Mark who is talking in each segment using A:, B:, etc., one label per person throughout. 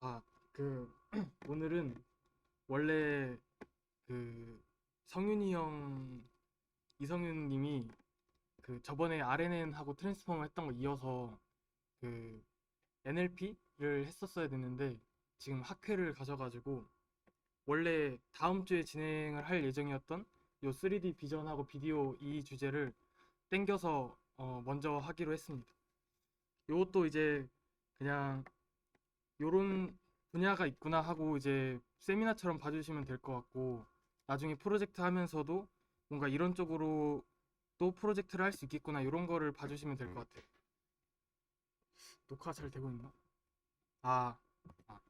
A: 아, 그, 오늘은 원래 그 성윤이 형, 이성윤 님이 그 저번에 RNN 하고 트랜스포머 했던 거 이어서 그 NLP를 했었어야 됐는데 지금 학회를 가셔가지고 원래 다음 주에 진행을 할 예정이었던 요 3D 비전하고 비디오 이 주제를 땡겨서 먼저 하기로 했습니다. 요것도 이제 그냥 요런 분야가 있구나 하고 이제 세미나처럼 봐주시면 될 것 같고 나중에 프로젝트 하면서도 뭔가 이런 쪽으로 또 프로젝트를 할 수 있겠구나 이런 거를 봐주시면 될 것 같아요. 녹화 잘 되고 있나? 아, 아.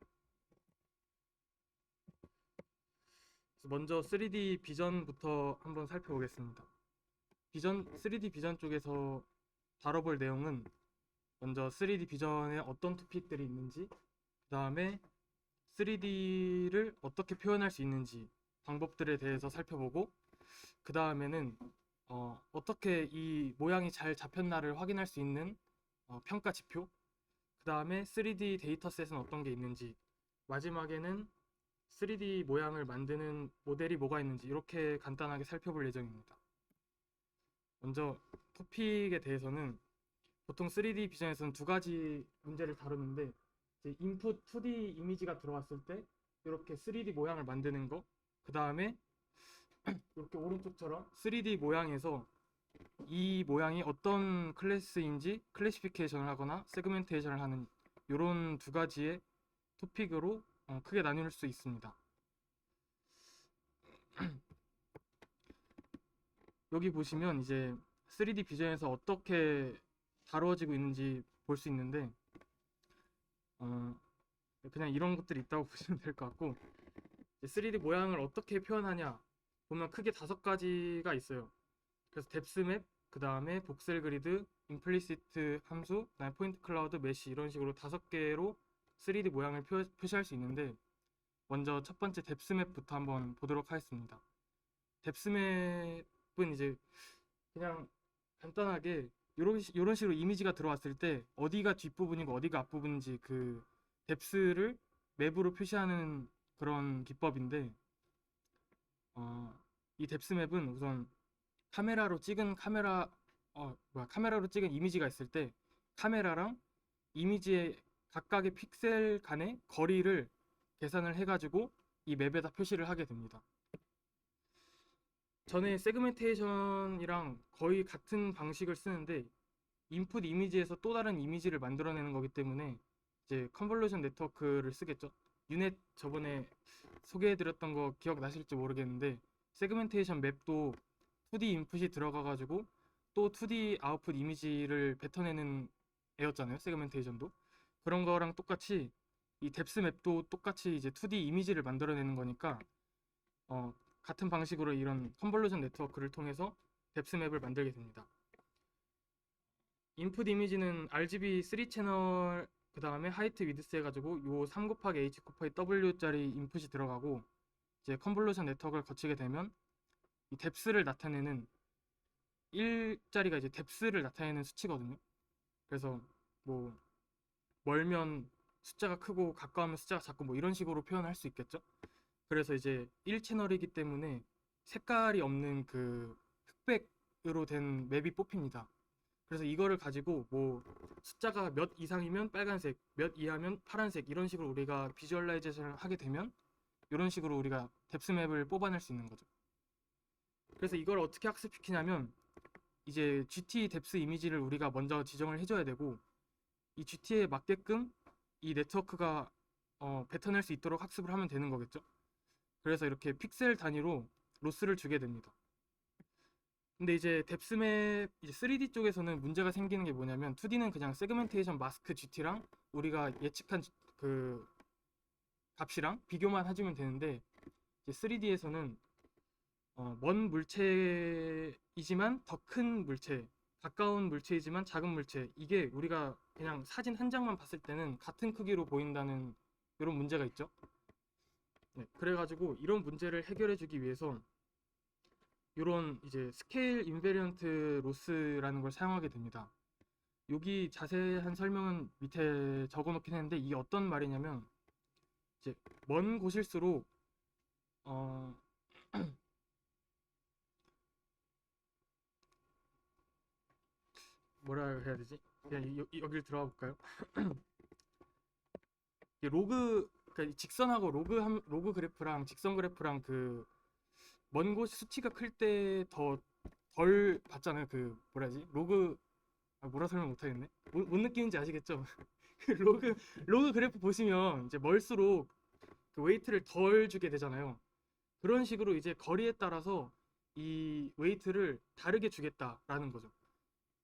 A: 그래서 먼저 3D 비전부터 한번 살펴보겠습니다. 비전 3D 비전 쪽에서 다뤄볼 내용은 먼저 3D 비전에 어떤 토픽들이 있는지, 그 다음에 3D를 어떻게 표현할 수 있는지 방법들에 대해서 살펴보고 그 다음에는 떻게 이 모양이 잘 잡혔나를 확인할 수 있는 평가 지표, 그 다음에 3D 데이터셋은 어떤 게 있는지, 마지막에는 3D 모양을 만드는 모델이 뭐가 있는지 이렇게 간단하게 살펴볼 예정입니다. 먼저 토픽에 대해서는 보통 3D 비전에서는 두 가지 문제를 다루는데 이제 인풋 2D 이미지가 들어왔을 때 이렇게 3D 모양을 만드는 거, 그 다음에 이렇게 오른쪽처럼 3D 모양에서 이 모양이 어떤 클래스인지 클래시피케이션을 하거나 세그멘테이션을 하는 이런 두 가지의 토픽으로 크게 나눌 수 있습니다. 여기 보시면 이제 3D 비전에서 어떻게 다루어지고 있는지 볼 수 있는데 어, 그냥 이런 것들이 있다고 보시면 될 것 같고 3D 모양을 어떻게 표현하냐 보면 크게 다섯 가지가 있어요. 그래서 뎁스맵, 그 다음에 복셀 그리드, 임플리시트 함수, 그다음에 포인트 클라우드, 메시 이런 식으로 다섯 개로 3D 모양을 표시할 수 있는데 먼저 첫 번째 뎁스맵부터 한번 보도록 하겠습니다. 뎁스맵은 이제 그냥 간단하게 이런 식으로 이미지가 들어왔을 때 어디가 뒷부분이고 어디가 앞부분인지 그 뎁스를 맵으로 표시하는 그런 기법인데 이 뎁스맵은 우선 카메라로 찍은 이미지가 있을 때 카메라랑 이미지의 각각의 픽셀 간의 거리를 계산을 해가지고 이 맵에다 표시를 하게 됩니다. 전에 세그멘테이션이랑 거의 같은 방식을 쓰는데 인풋 이미지에서 또 다른 이미지를 만들어내는 거기 때문에 이제 컨볼루션 네트워크를 쓰겠죠. 유넷 저번에 소개해드렸던 거 기억나실지 모르겠는데 세그멘테이션 맵도 2D 인풋이 들어가가지고 또 2D 아웃풋 이미지를 뱉어내는 애였잖아요. 세그멘테이션도 그런 거랑 똑같이 이 뎁스 맵도 똑같이 이제 2D 이미지를 만들어내는 거니까 같은 방식으로 이런 컨볼루션 네트워크를 통해서 뎁스 맵을 만들게 됩니다. 인풋 이미지는 RGB 3 채널 그 다음에 하이트 위드스 해가지고 요 3 곱하기 H 곱하기 W짜리 인풋이 들어가고 이제 컨볼루션 네트워크를 거치게 되면 이 뎁스를 나타내는 1짜리가 이제 뎁스를 나타내는 수치거든요. 그래서 뭐 멀면 숫자가 크고 가까우면 숫자가 작고 뭐 이런 식으로 표현할 수 있겠죠. 그래서 이제 1 채널이기 때문에 색깔이 없는 그 흑백으로 된 맵이 뽑힙니다. 그래서 이거를 가지고 뭐 숫자가 몇 이상이면 빨간색, 몇 이하면 파란색 이런 식으로 우리가 비주얼라이제이션을 하게 되면 이런 식으로 우리가 뎁스맵을 뽑아낼 수 있는 거죠. 그래서 이걸 어떻게 학습시키냐면 이제 GT 뎁스 이미지를 우리가 먼저 지정을 해줘야 되고 이 GT에 맞게끔 이 네트워크가 뱉어낼 수 있도록 학습을 하면 되는 거겠죠. 그래서 이렇게 픽셀 단위로 로스를 주게 됩니다. 근데 이제 뎁스맵 이제 3D 쪽에서는 문제가 생기는 게 뭐냐면 2D는 그냥 세그멘테이션 마스크 GT랑 우리가 예측한 그 값이랑 비교만 해주면 되는데 이제 3D에서는 먼 물체이지만 더 큰 물체, 가까운 물체이지만 작은 물체 이게 우리가 그냥 사진 한 장만 봤을 때는 같은 크기로 보인다는 이런 문제가 있죠. 네, 그래가지고 이런 문제를 해결해주기 위해서 이런 이제 스케일 인베리언트 로스라는 걸 사용하게 됩니다. 여기 자세한 설명은 밑에 적어 놓긴 했는데 이게 어떤 말이냐면 이제 먼 곳일수록 어 뭐라 해야 되지? 그냥 여기를 들어가 볼까요? 이 로그 그러니까 직선하고 로그 그래프랑 직선 그래프랑 그 먼 곳 수치가 클 때 더 덜 봤잖아요. 그 뭐라 하지? 로그 뭐라 설명 못 하겠네. 뭔 느낌인지 아시겠죠? 그 로그 그래프 보시면 이제 멀수록 그 웨이트를 덜 주게 되잖아요. 그런 식으로 이제 거리에 따라서 이 웨이트를 다르게 주겠다라는 거죠.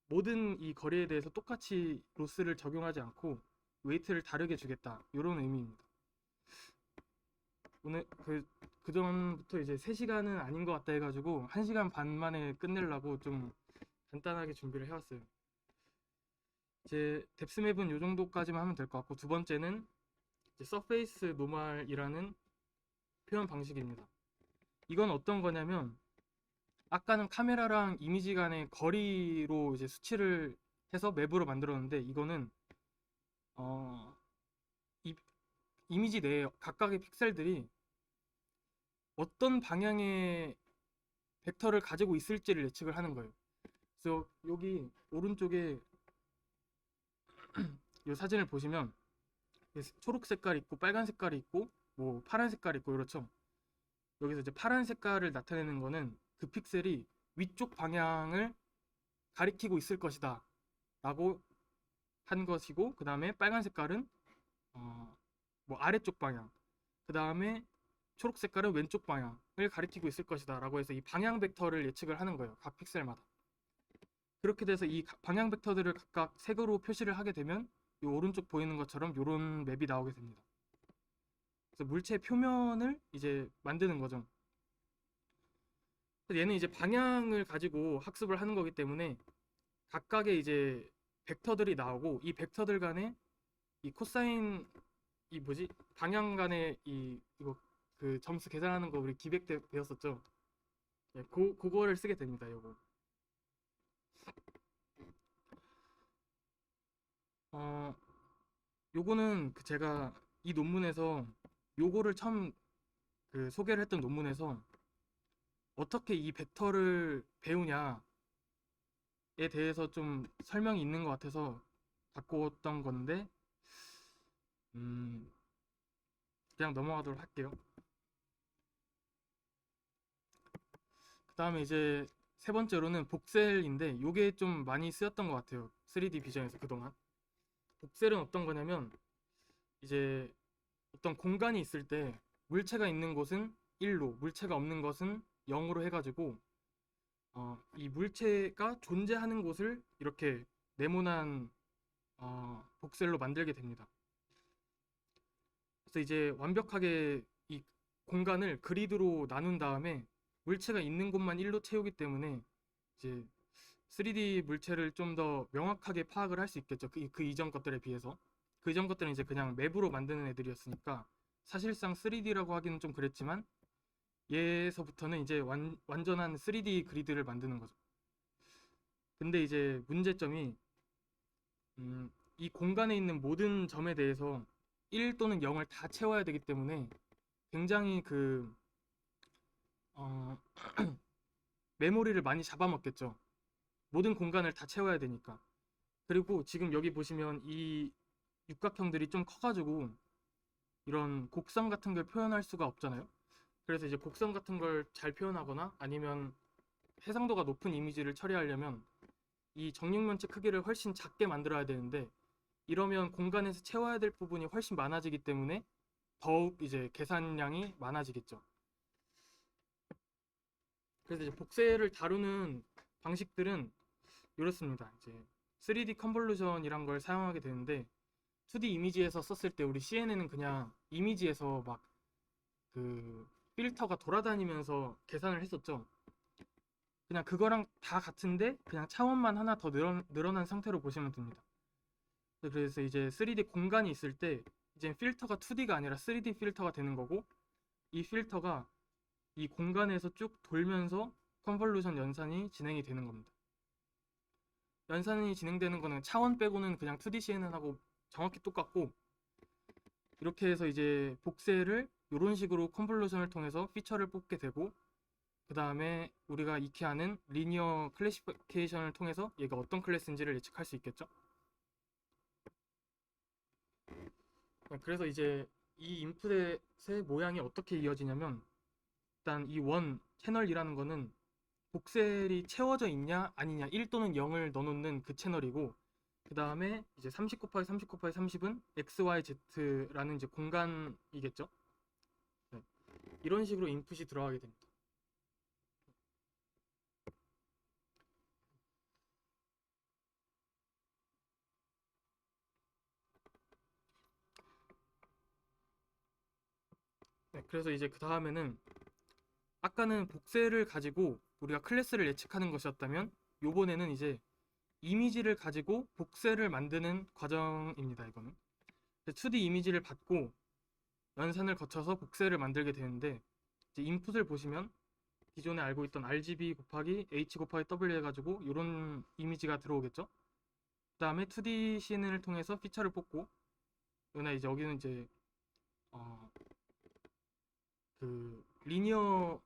A: 모든 이 거리에 대해서 똑같이 로스를 적용하지 않고 웨이트를 다르게 주겠다. 이런 의미입니다. 오늘 그전부터 이제 3시간은 아닌 것 같다 해가지고 1시간 반 만에 끝내려고 좀 간단하게 준비를 해왔어요. 이제 뎁스맵은 이 정도까지만 하면 될 것 같고, 두 번째는 이제 서페이스 노멀이라는 표현 방식입니다. 이건 어떤 거냐면 아까는 카메라랑 이미지 간의 거리로 이제 수치를 해서 맵으로 만들었는데, 이거는 이 이미지 내에 각각의 픽셀들이 어떤 방향의 벡터를 가지고 있을지를 예측을 하는 거예요. 그래서 여기 오른쪽에 이 사진을 보시면 초록 색깔이 있고 빨간 색깔이 있고 뭐 파란 색깔이 있고 그렇죠. 여기서 이제 파란 색깔을 나타내는 거는 그 픽셀이 위쪽 방향을 가리키고 있을 것이다 라고 한 것이고, 그 다음에 빨간 색깔은 뭐 아래쪽 방향, 그 다음에 초록 색깔은 왼쪽 방향을 가리키고 있을 것이다 라고 해서 이 방향 벡터를 예측을 하는 거예요. 각 픽셀마다. 그렇게 돼서 이 방향 벡터들을 각각 색으로 표시를 하게 되면 이 오른쪽 보이는 것처럼 이런 맵이 나오게 됩니다. 그래서 물체 표면을 이제 만드는 거죠. 얘는 이제 방향을 가지고 학습을 하는 거기 때문에 각각의 이제 벡터들이 나오고, 이 벡터들 간에 이 코사인 이 뭐지 방향 간의 이거 그 점수 계산하는 거 우리 기백 때 배웠었죠. 예, 그거를 쓰게 됩니다. 요거 어 요거는 그 제가 이 논문에서 요거를 처음 그 소개를 했던 논문에서 어떻게 이 벡터를 배우냐에 대해서 좀 설명이 있는 것 같아서 갖고 왔던 건데, 음 그냥 넘어가도록 할게요. 그 다음에 이제 세 번째로는 복셀인데, 요게 좀 많이 쓰였던 것 같아요. 3D 비전에서 그동안. 복셀은 어떤 거냐면 이제 어떤 공간이 있을 때 물체가 있는 곳은 1로, 물체가 없는 것은 0으로 해가지고 이 물체가 존재하는 곳을 이렇게 네모난 복셀로 만들게 됩니다. 그래서 이제 완벽하게 이 공간을 그리드로 나눈 다음에 물체가 있는 곳만 1로 채우기 때문에 이제 3D 물체를 좀 더 명확하게 파악을 할 수 있겠죠. 그 이전 것들에 비해서. 그 이전 것들은 이제 그냥 맵으로 만드는 애들이었으니까 사실상 3D라고 하기는 좀 그랬지만, 얘에서부터는 이제 완전한 3D 그리드를 만드는 거죠. 근데 이제 문제점이 이 공간에 있는 모든 점에 대해서 1 또는 0을 다 채워야 되기 때문에 굉장히 어, 메모리를 많이 잡아먹겠죠. 모든 공간을 다 채워야 되니까. 그리고 지금 여기 보시면 이 육각형들이 좀 커가지고 이런 곡선 같은 걸 표현할 수가 없잖아요. 그래서 이제 곡선 같은 걸 잘 표현하거나 아니면 해상도가 높은 이미지를 처리하려면 이 정육면체 크기를 훨씬 작게 만들어야 되는데, 이러면 공간에서 채워야 될 부분이 훨씬 많아지기 때문에 더욱 이제 계산량이 많아지겠죠. 그래서 이제 복셀을 다루는 방식들은 이렇습니다. 이제 3D 컨볼루션이란 걸 사용하게 되는데, 2D 이미지에서 썼을 때 우리 CNN은 그냥 이미지에서 막 그 필터가 돌아다니면서 계산을 했었죠. 그냥 그거랑 다 같은데 그냥 차원만 하나 더 늘어난 상태로 보시면 됩니다. 그래서 이제 3D 공간이 있을 때 이제 필터가 2D가 아니라 3D 필터가 되는 거고, 이 필터가 이 공간에서 쭉 돌면서 컨볼루션 연산이 진행이 되는 겁니다. 연산이 진행되는 거는 차원 빼고는 그냥 2D CNN하고 정확히 똑같고, 이렇게 해서 이제 복셀을 이런 식으로 컨볼루션을 통해서 피처를 뽑게 되고, 그 다음에 우리가 익히 아는 리니어 클래시피케이션을 통해서 얘가 어떤 클래스인지를 예측할 수 있겠죠. 그래서 이제 이 인풋의 모양이 어떻게 이어지냐면, 일단 이 원 채널이라는 거는 복셀이 채워져 있냐 아니냐 1 또는 0을 넣어놓는 그 채널이고, 그 다음에 이제 30 곱하기 30 곱하기 30은 x, y, z라는 이제 공간이겠죠. 네. 이런 식으로 인풋이 들어가게 됩니다. 네, 그래서 이제 그 다음에는, 아까는 복셀을 가지고 우리가 클래스를 예측하는 것이었다면, 요번에는 이제 이미지를 가지고 복셀을 만드는 과정입니다. 이거는 2D 이미지를 받고 연산을 거쳐서 복셀을 만들게 되는데, 이제 인풋을 보시면 기존에 알고 있던 RGB 곱하기 H 곱하기 W 해가지고 이런 이미지가 들어오겠죠. 그 다음에 2D CNN을 통해서 피처를 뽑고, 그러나 이제 여기는 이제 그 리니어를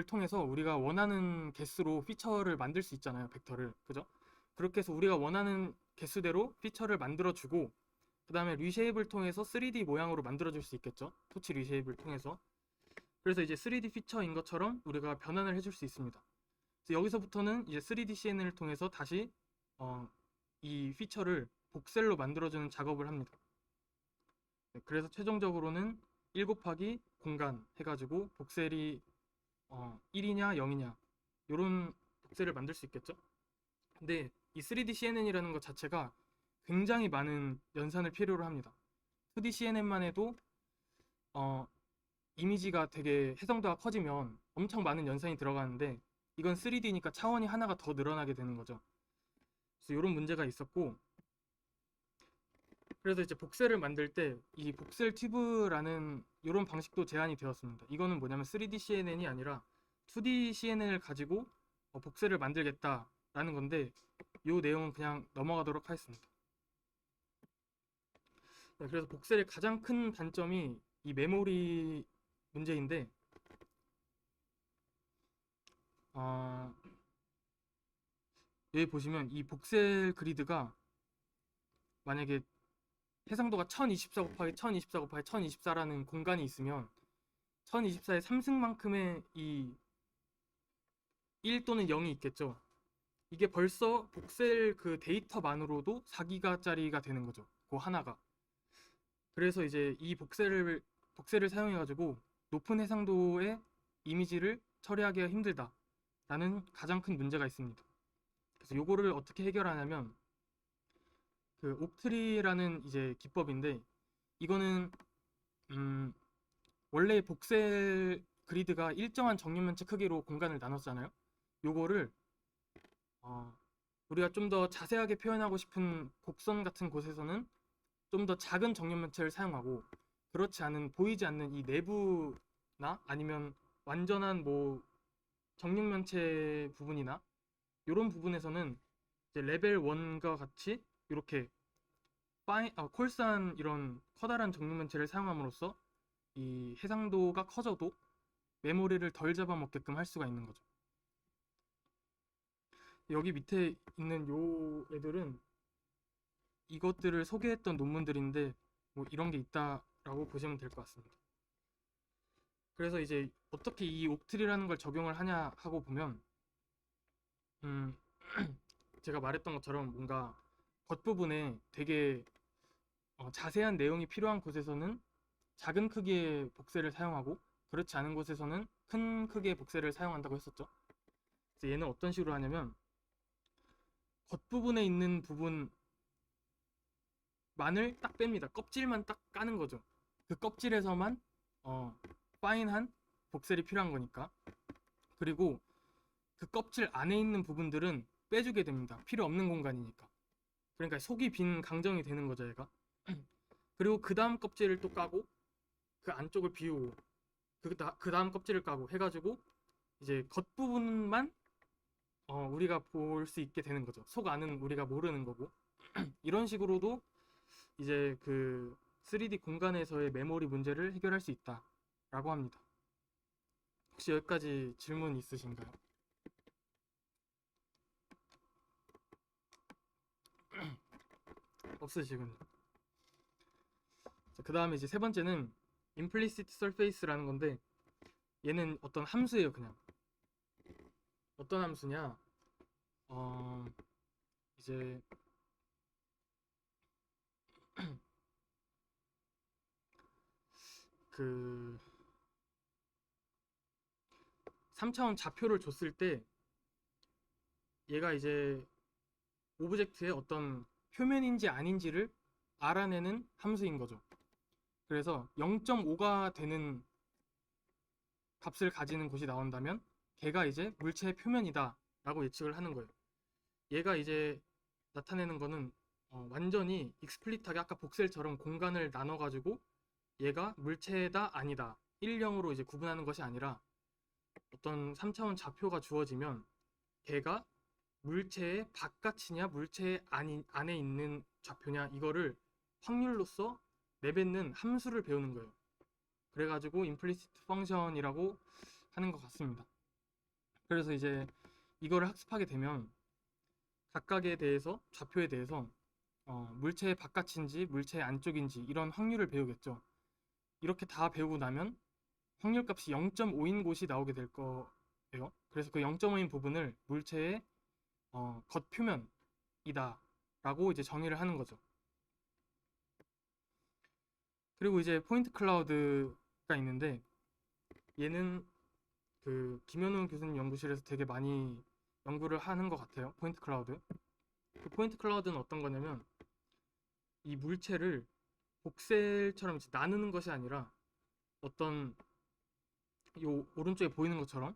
A: 통해서 우리가 원하는 개수로 피처를 만들 수 있잖아요, 벡터를. 그죠? 그렇게 해서 우리가 원하는 개수대로 피처를 만들어주고, 그 다음에 리쉐입을 통해서 3D 모양으로 만들어줄 수 있겠죠, 토치 리쉐입을 통해서. 그래서 이제 3D 피처인 것처럼 우리가 변환을 해줄 수 있습니다. 그래서 여기서부터는 이제 3D CNN을 통해서 다시 이 피처를 복셀로 만들어주는 작업을 합니다. 네, 그래서 최종적으로는 1 곱하기 공간 해가지고 복셀이 1이냐 0이냐 요런 복셀을 만들 수 있겠죠. 근데 이 3D CNN이라는 것 자체가 굉장히 많은 연산을 필요로 합니다. 2D CNN만 해도 이미지가 되게 해상도가 커지면 엄청 많은 연산이 들어가는데, 이건 3D니까 차원이 하나가 더 늘어나게 되는 거죠. 그래서 이런 문제가 있었고, 그래서 이제 복셀을 만들 때 이 복셀 튜브라는 이런 방식도 제안이 되었습니다. 이거는 뭐냐면 3D CNN이 아니라 2D CNN을 가지고 복셀을 만들겠다라는 건데, 이 내용은 그냥 넘어가도록 하겠습니다. 네, 그래서 복셀의 가장 큰 단점이 이 메모리 문제인데, 여기 보시면 이 복셀 그리드가 만약에 해상도가 1024 곱하기 1024 곱하기 1024라는 공간이 있으면 1024의 3승만큼의 이 1 또는 0이 있겠죠. 이게 벌써 복셀 그 데이터만으로도 4기가짜리가 되는 거죠, 그 하나가. 그래서 이제 이 복셀을 사용해 가지고 높은 해상도의 이미지를 처리하기가 힘들다라는 가장 큰 문제가 있습니다. 그래서 요거를 어떻게 해결하냐면, 그 옥트리라는 이제 기법인데, 이거는 원래 복셀 그리드가 일정한 정육면체 크기로 공간을 나눴잖아요. 요거를 우리가 좀 더 자세하게 표현하고 싶은 곡선 같은 곳에서는 좀 더 작은 정육면체를 사용하고, 그렇지 않은 보이지 않는 이 내부나 아니면 완전한 뭐 정육면체 부분이나 이런 부분에서는 이제 레벨 1과 같이 이렇게 콜스한 이런 커다란 정육면체를 사용함으로써 이 해상도가 커져도 메모리를 덜 잡아먹게끔 할 수가 있는 거죠. 여기 밑에 있는 요 애들은 이것들을 소개했던 논문들인데, 뭐 이런 게 있다라고 보시면 될 것 같습니다. 그래서 이제 어떻게 이 옥트리라는 걸 적용을 하냐 하고 보면, 제가 말했던 것처럼 뭔가 겉부분에 되게 자세한 내용이 필요한 곳에서는 작은 크기의 복셀을 사용하고, 그렇지 않은 곳에서는 큰 크기의 복셀을 사용한다고 했었죠. 그래서 얘는 어떤 식으로 하냐면, 겉부분에 있는 부분만을 딱 뺍니다. 껍질만 딱 까는 거죠. 그 껍질에서만 파인한 복셀이 필요한 거니까. 그리고 그 껍질 안에 있는 부분들은 빼주게 됩니다. 필요 없는 공간이니까. 그러니까 속이 빈 강정이 되는 거죠, 얘가. 그리고 그 다음 껍질을 또 까고, 그 안쪽을 비우고, 그 다음 껍질을 까고 해가지고 이제 겉부분만 우리가 볼 수 있게 되는 거죠. 속 안은 우리가 모르는 거고. 이런 식으로도 이제 그 3D 공간에서의 메모리 문제를 해결할 수 있다라고 합니다. 혹시 여기까지 질문 있으신가요? 없으시군요. 그 다음에 이제 세 번째는 implicit surface라는 건데, 얘는 어떤 함수예요. 그냥 어떤 함수냐, 이제 그 3차원 좌표를 줬을 때 얘가 이제 오브젝트의 어떤 표면인지 아닌지를 알아내는 함수인 거죠. 그래서 0.5가 되는 값을 가지는 곳이 나온다면 걔가 이제 물체의 표면이다 라고 예측을 하는 거예요. 얘가 이제 나타내는 거는 완전히 익스플릿하게 아까 복셀처럼 공간을 나눠 가지고 얘가 물체다 아니다 1, 0으로 이제 구분하는 것이 아니라 어떤 3차원 좌표가 주어지면 걔가 물체의 바깥이냐 물체의 안에 있는 좌표냐 이거를 확률로서 내뱉는 함수를 배우는 거예요. 그래가지고 implicit function이라고 하는 것 같습니다. 그래서 이제 이거를 학습하게 되면 각각에 대해서 좌표에 대해서 물체의 바깥인지 물체의 안쪽인지 이런 확률을 배우겠죠. 이렇게 다 배우고 나면 확률값이 0.5인 곳이 나오게 될 거예요. 그래서 그 0.5인 부분을 물체의 겉표면이다 라고 이제 정의를 하는 거죠. 그리고 이제 포인트 클라우드가 있는데 얘는 그 김현우 교수님 연구실에서 되게 많이 연구를 하는 것 같아요. 포인트 클라우드. 그 포인트 클라우드는 어떤 거냐면 이 물체를 복셀처럼 이제 나누는 것이 아니라 어떤 요 오른쪽에 보이는 것처럼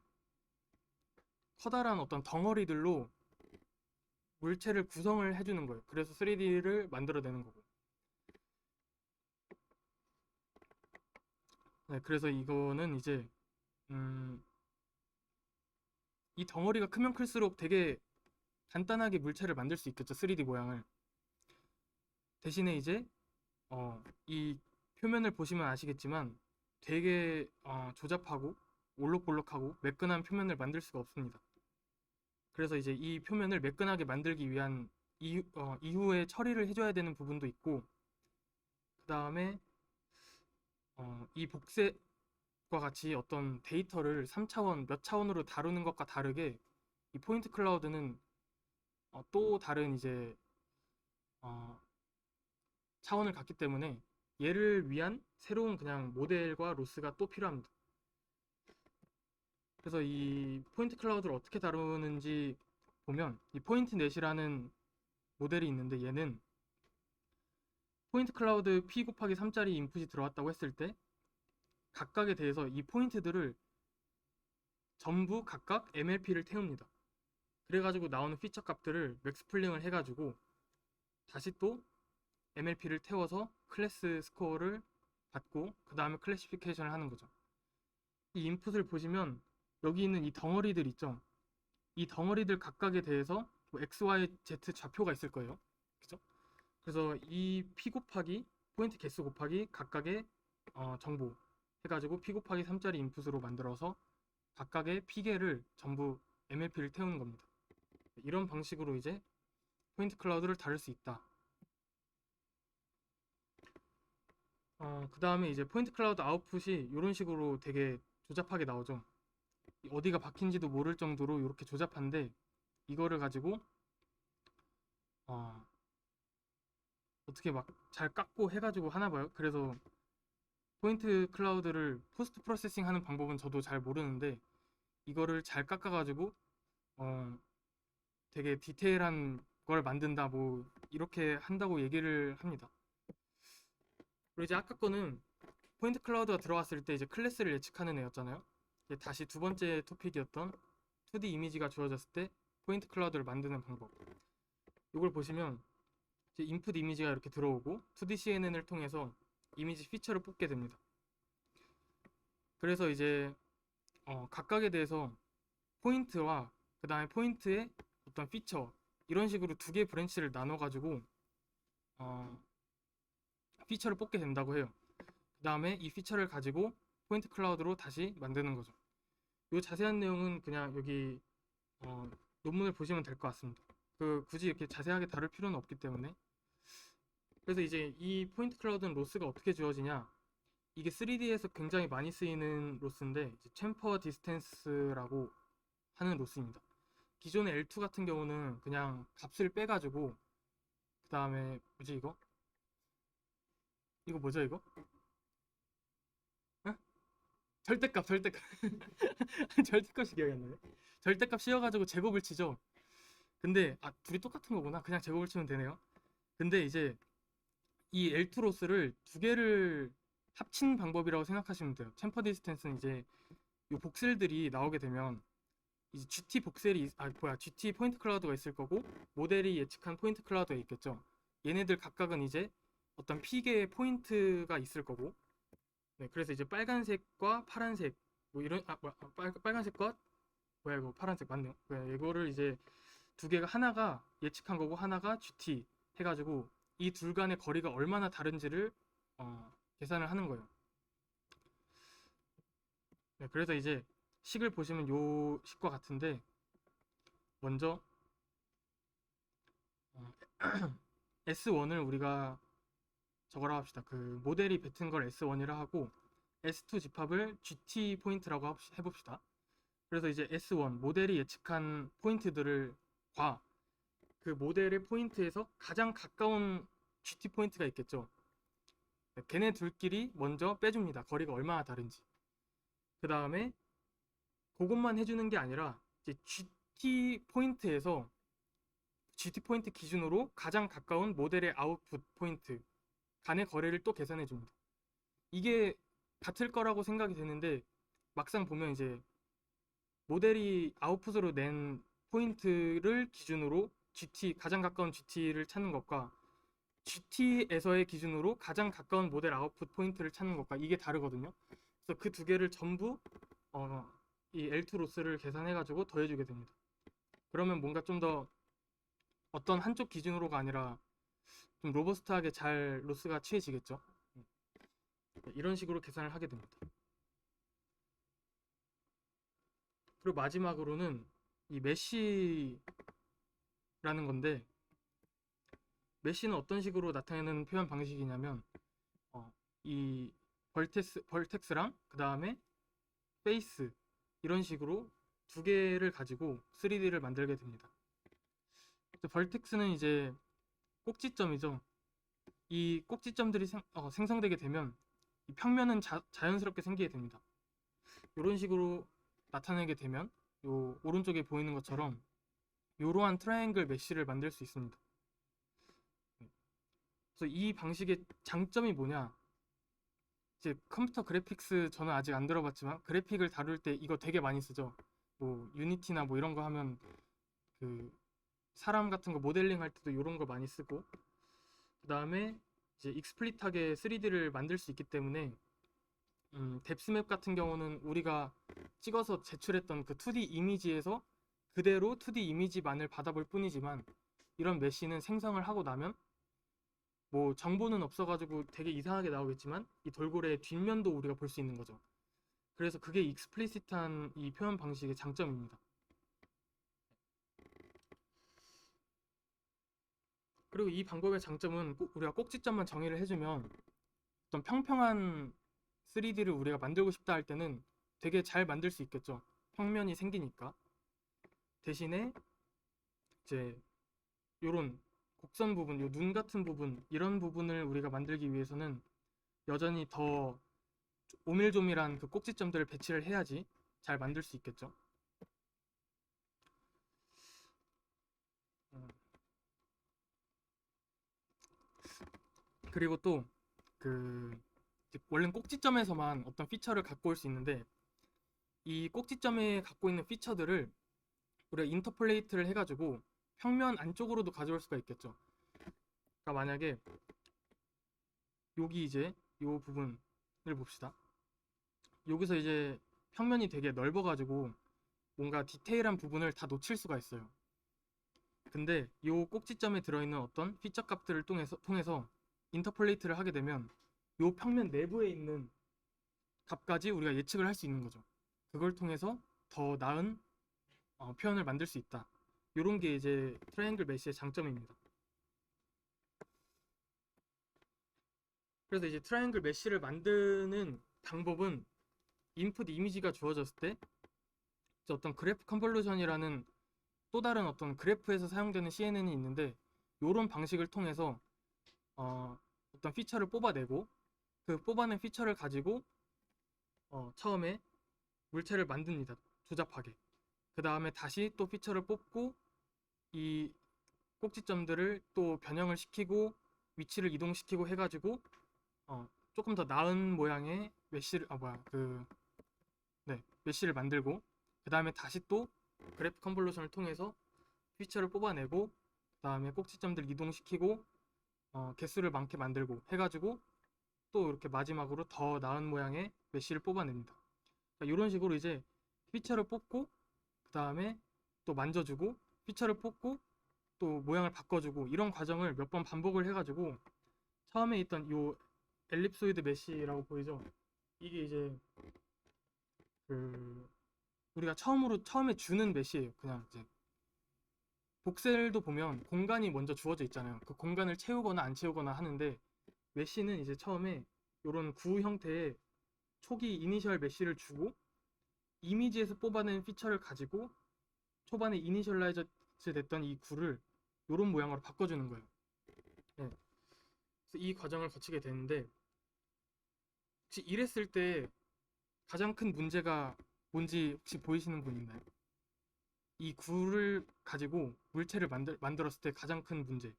A: 커다란 어떤 덩어리들로 물체를 구성을 해주는 거예요. 그래서 3D를 만들어내는 거고. 네, 그래서 이거는 이제 이 덩어리가 크면 클수록 되게 간단하게 물체를 만들 수 있겠죠. 3D 모양을. 대신에 이제 이 표면을 보시면 아시겠지만 되게 조잡하고 올록볼록하고 매끈한 표면을 만들 수가 없습니다. 그래서 이제 이 표면을 매끈하게 만들기 위한 이후에 처리를 해줘야 되는 부분도 있고, 그 다음에 이 복색과 같이 어떤 데이터를 3차원 몇 차원으로 다루는 것과 다르게 이 포인트 클라우드는 또 다른 이제 차원을 갖기 때문에 얘를 위한 새로운 그냥 모델과 로스가 또 필요합니다. 그래서 이 포인트 클라우드를 어떻게 다루는지 보면 이 포인트 넷이라는 모델이 있는데 얘는 포인트 클라우드 p 곱하기 3짜리 인풋이 들어왔다고 했을 때 각각에 대해서 이 포인트들을 전부 각각 MLP를 태웁니다. 그래가지고 나오는 피처 값들을 맥스플링을 해가지고 다시 또 MLP를 태워서 클래스 스코어를 받고 그 다음에 클래시피케이션을 하는 거죠. 이 인풋을 보시면 여기 있는 이 덩어리들 있죠. 이 덩어리들 각각에 대해서 뭐 X, Y, Z 좌표가 있을 거예요. 그죠? 그래서 이 P 곱하기 포인트 개수 곱하기 각각의 정보 해가지고 P 곱하기 3짜리 인풋으로 만들어서 각각의 P개를 전부 MLP를 태우는 겁니다. 이런 방식으로 이제 포인트 클라우드를 다룰 수 있다. 그 다음에 이제 포인트 클라우드 아웃풋이 이런 식으로 되게 조잡하게 나오죠. 어디가 박힌지도 모를 정도로 이렇게 조잡한데 이거를 가지고 어떻게 막 잘 깎고 해가지고 하나 봐요. 그래서 포인트 클라우드를 포스트 프로세싱 하는 방법은 저도 잘 모르는데 이거를 잘 깎아가지고 되게 디테일한 걸 만든다 뭐 이렇게 한다고 얘기를 합니다. 그리고 이제 아까 거는 포인트 클라우드가 들어갔을 때 이제 클래스를 예측하는 애였잖아요. 이제 다시 두 번째 토픽이었던 2D 이미지가 주어졌을 때 포인트 클라우드를 만드는 방법. 이걸 보시면 이제 인풋 이미지가 이렇게 들어오고 2D CNN을 통해서 이미지 피처를 뽑게 됩니다. 그래서 이제 각각에 대해서 포인트와 그 다음에 포인트의 어떤 피처 이런 식으로 두 개의 브랜치를 나눠 가지고 피처를 뽑게 된다고 해요. 그 다음에 이 피처를 가지고 포인트 클라우드로 다시 만드는 거죠. 이 자세한 내용은 그냥 여기 논문을 보시면 될 것 같습니다. 굳이 이렇게 자세하게 다룰 필요는 없기 때문에. 그래서 이제 이 포인트 클라우드는 로스가 어떻게 주어지냐, 이게 3D에서 굉장히 많이 쓰이는 로스인데 이제 챔퍼 디스텐스라고 하는 로스입니다. 기존의 L2 같은 경우는 그냥 값을 빼가지고 그 다음에 뭐지 이거 뭐죠 이거? 어? 절대값 절대값이 기억이 안 나네. 절대값 씌워가지고 제곱을 치죠. 근데 둘이 똑같은 거구나. 그냥 제곱을 치면 되네요. 근데 이제 이 L2 로스를 두 개를 합친 방법이라고 생각하시면 돼요. 챔퍼 디스텐스는 이제 이 복셀들이 나오게 되면 이제 GT 복셀이 GT 포인트 클라우드가 있을 거고 모델이 예측한 포인트 클라우드가 있겠죠. 얘네들 각각은 이제 어떤 P개의 포인트가 있을 거고, 네, 그래서 이제 빨간색과 파란색 뭐 이런 빨간색과 뭐야 이거 파란색 맞네요. 네, 이거를 이제 두 개가 하나가 예측한 거고 하나가 GT 해가지고 이 둘 간의 거리가 얼마나 다른지를 계산을 하는 거예요. 네, 그래서 이제 식을 보시면 요 식과 같은데 먼저 S1을 우리가 저거라 합시다. 그 모델이 뱉은 걸 S1이라 하고 S2 집합을 GT 포인트라고 해봅시다. 그래서 이제 S1 모델이 예측한 포인트들을 그 모델의 포인트에서 가장 가까운 GT 포인트가 있겠죠. 걔네 둘끼리 먼저 빼줍니다. 거리가 얼마나 다른지. 그 다음에 그것만 해주는 게 아니라 이제 GT 포인트에서 GT 포인트 기준으로 가장 가까운 모델의 아웃풋 포인트 간의 거리를 또 계산해 줍니다. 이게 같을 거라고 생각이 되는데 막상 보면 이제 모델이 아웃풋으로 낸 포인트를 기준으로 가장 가까운 GT를 찾는 것과 GT에서의 기준으로 가장 가까운 모델 아웃풋 포인트를 찾는 것과 이게 다르거든요. 그래서 그 두 개를 전부 이 L2 로스를 계산해가지고 더해주게 됩니다. 그러면 뭔가 좀 더 어떤 한쪽 기준으로가 아니라 좀 로버스트하게 잘 로스가 취해지겠죠. 이런 식으로 계산을 하게 됩니다. 그리고 마지막으로는 이 메쉬라는 건데, 메쉬는 어떤 식으로 나타내는 표현 방식이냐면 이 벌텍스랑 그 다음에 페이스 이런 식으로 두 개를 가지고 3D를 만들게 됩니다. 벌텍스는 이제 꼭지점이죠. 이 꼭지점들이 생성되게 되면 이 평면은 자연스럽게 생기게 됩니다. 이런 식으로 나타내게 되면 요 오른쪽에 보이는 것처럼 이러한 트라이앵글 메쉬를 만들 수 있습니다. 그래서 이 방식의 장점이 뭐냐, 이제 컴퓨터 그래픽스 저는 아직 안 들어봤지만 그래픽을 다룰 때 이거 되게 많이 쓰죠. 뭐 유니티나 뭐 이런 거 하면 그 사람 같은 거 모델링 할 때도 이런 거 많이 쓰고, 그 다음에 이제 익스플릿하게 3D를 만들 수 있기 때문에 뎁스맵 같은 경우는 우리가 찍어서 제출했던 그 2D 이미지에서 그대로 2D 이미지만을 받아볼 뿐이지만 이런 메쉬는 생성을 하고 나면 뭐 정보는 없어가지고 되게 이상하게 나오겠지만 이 돌고래의 뒷면도 우리가 볼 수 있는 거죠. 그래서 그게 익스플리시트한 이 표현 방식의 장점입니다. 그리고 이 방법의 장점은 우리가 꼭지점만 정의를 해주면 어떤 평평한 3D를 우리가 만들고 싶다 할 때는 되게 잘 만들 수 있겠죠. 평면이 생기니까. 대신에 이제 요런 곡선 부분, 요 눈 같은 부분, 이런 부분을 우리가 만들기 위해서는 여전히 더 오밀조밀한 그 꼭지점들을 배치를 해야지 잘 만들 수 있겠죠. 그리고 또 원래는 꼭지점에서만 어떤 피처를 갖고 올 수 있는데 이 꼭지점에 갖고 있는 피처들을 우리가 인터폴레이트를 해가지고 평면 안쪽으로도 가져올 수가 있겠죠. 그러니까 만약에 여기 이제 요 부분을 봅시다. 여기서 이제 평면이 되게 넓어가지고 뭔가 디테일한 부분을 다 놓칠 수가 있어요. 근데 요 꼭지점에 들어있는 어떤 피처 값들을 통해서 인터폴레이트를 하게 되면 요 평면 내부에 있는 값까지 우리가 예측을 할 수 있는 거죠. 그걸 통해서 더 나은 표현을 만들 수 있다. 요런 게 이제 트라이앵글 메시의 장점입니다. 그래서 이제 트라이앵글 메시를 만드는 방법은 인풋 이미지가 주어졌을 때 어떤 그래프 컨볼루션이라는 또 다른 어떤 그래프에서 사용되는 CNN이 있는데 요런 방식을 통해서 어떤 피처를 뽑아내고 그 뽑아낸 피처를 가지고 처음에 물체를 만듭니다. 조잡하게. 그 다음에 다시 또 피처를 뽑고 이 꼭지점들을 또 변형을 시키고 위치를 이동시키고 해가지고 조금 더 나은 모양의 메쉬를 만들고 그 다음에 다시 또 그래프 컨볼루션을 통해서 피처를 뽑아내고 그 다음에 꼭지점들 이동시키고 개수를 많게 만들고 해가지고 또 이렇게 마지막으로 더 나은 모양의 메쉬를 뽑아냅니다. 그러니까 이런 식으로 이제 피처를 뽑고 그 다음에 또 만져주고 피처를 뽑고 또 모양을 바꿔주고 이런 과정을 몇 번 반복을 해가지고 처음에 있던 요 엘립소이드 메쉬라고 보이죠? 이게 이제 그 우리가 처음에 주는 메쉬예요. 그냥 이제 복셀도 보면 공간이 먼저 주어져 있잖아요. 그 공간을 채우거나 안 채우거나 하는데 메쉬는 이제 처음에 이런 구 형태의 초기 이니셜 메쉬를 주고 이미지에서 뽑아낸 피처를 가지고 초반에 이니셜라이즈 됐던 이 구를 이런 모양으로 바꿔주는 거예요. 네. 그래서 이 과정을 거치게 되는데 혹시 이랬을 때 가장 큰 문제가 뭔지 혹시 보이시는 분 있나요? 이 구를 가지고 물체를 만들었을 때 가장 큰 문제.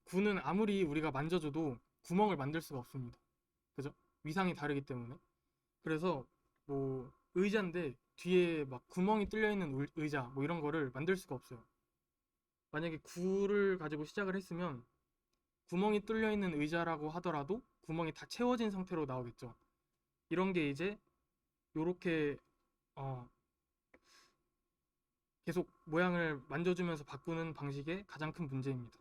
A: 구는 아무리 우리가 만져줘도 구멍을 만들 수가 없습니다. 그죠? 위상이 다르기 때문에. 그래서 뭐 의자인데 뒤에 막 구멍이 뚫려 있는 의자 뭐 이런 거를 만들 수가 없어요. 만약에 구를 가지고 시작을 했으면 구멍이 뚫려 있는 의자라고 하더라도 구멍이 다 채워진 상태로 나오겠죠. 이런 게 이제 요렇게 어, 계속 모양을 만져주면서 바꾸는 방식의 가장 큰 문제입니다.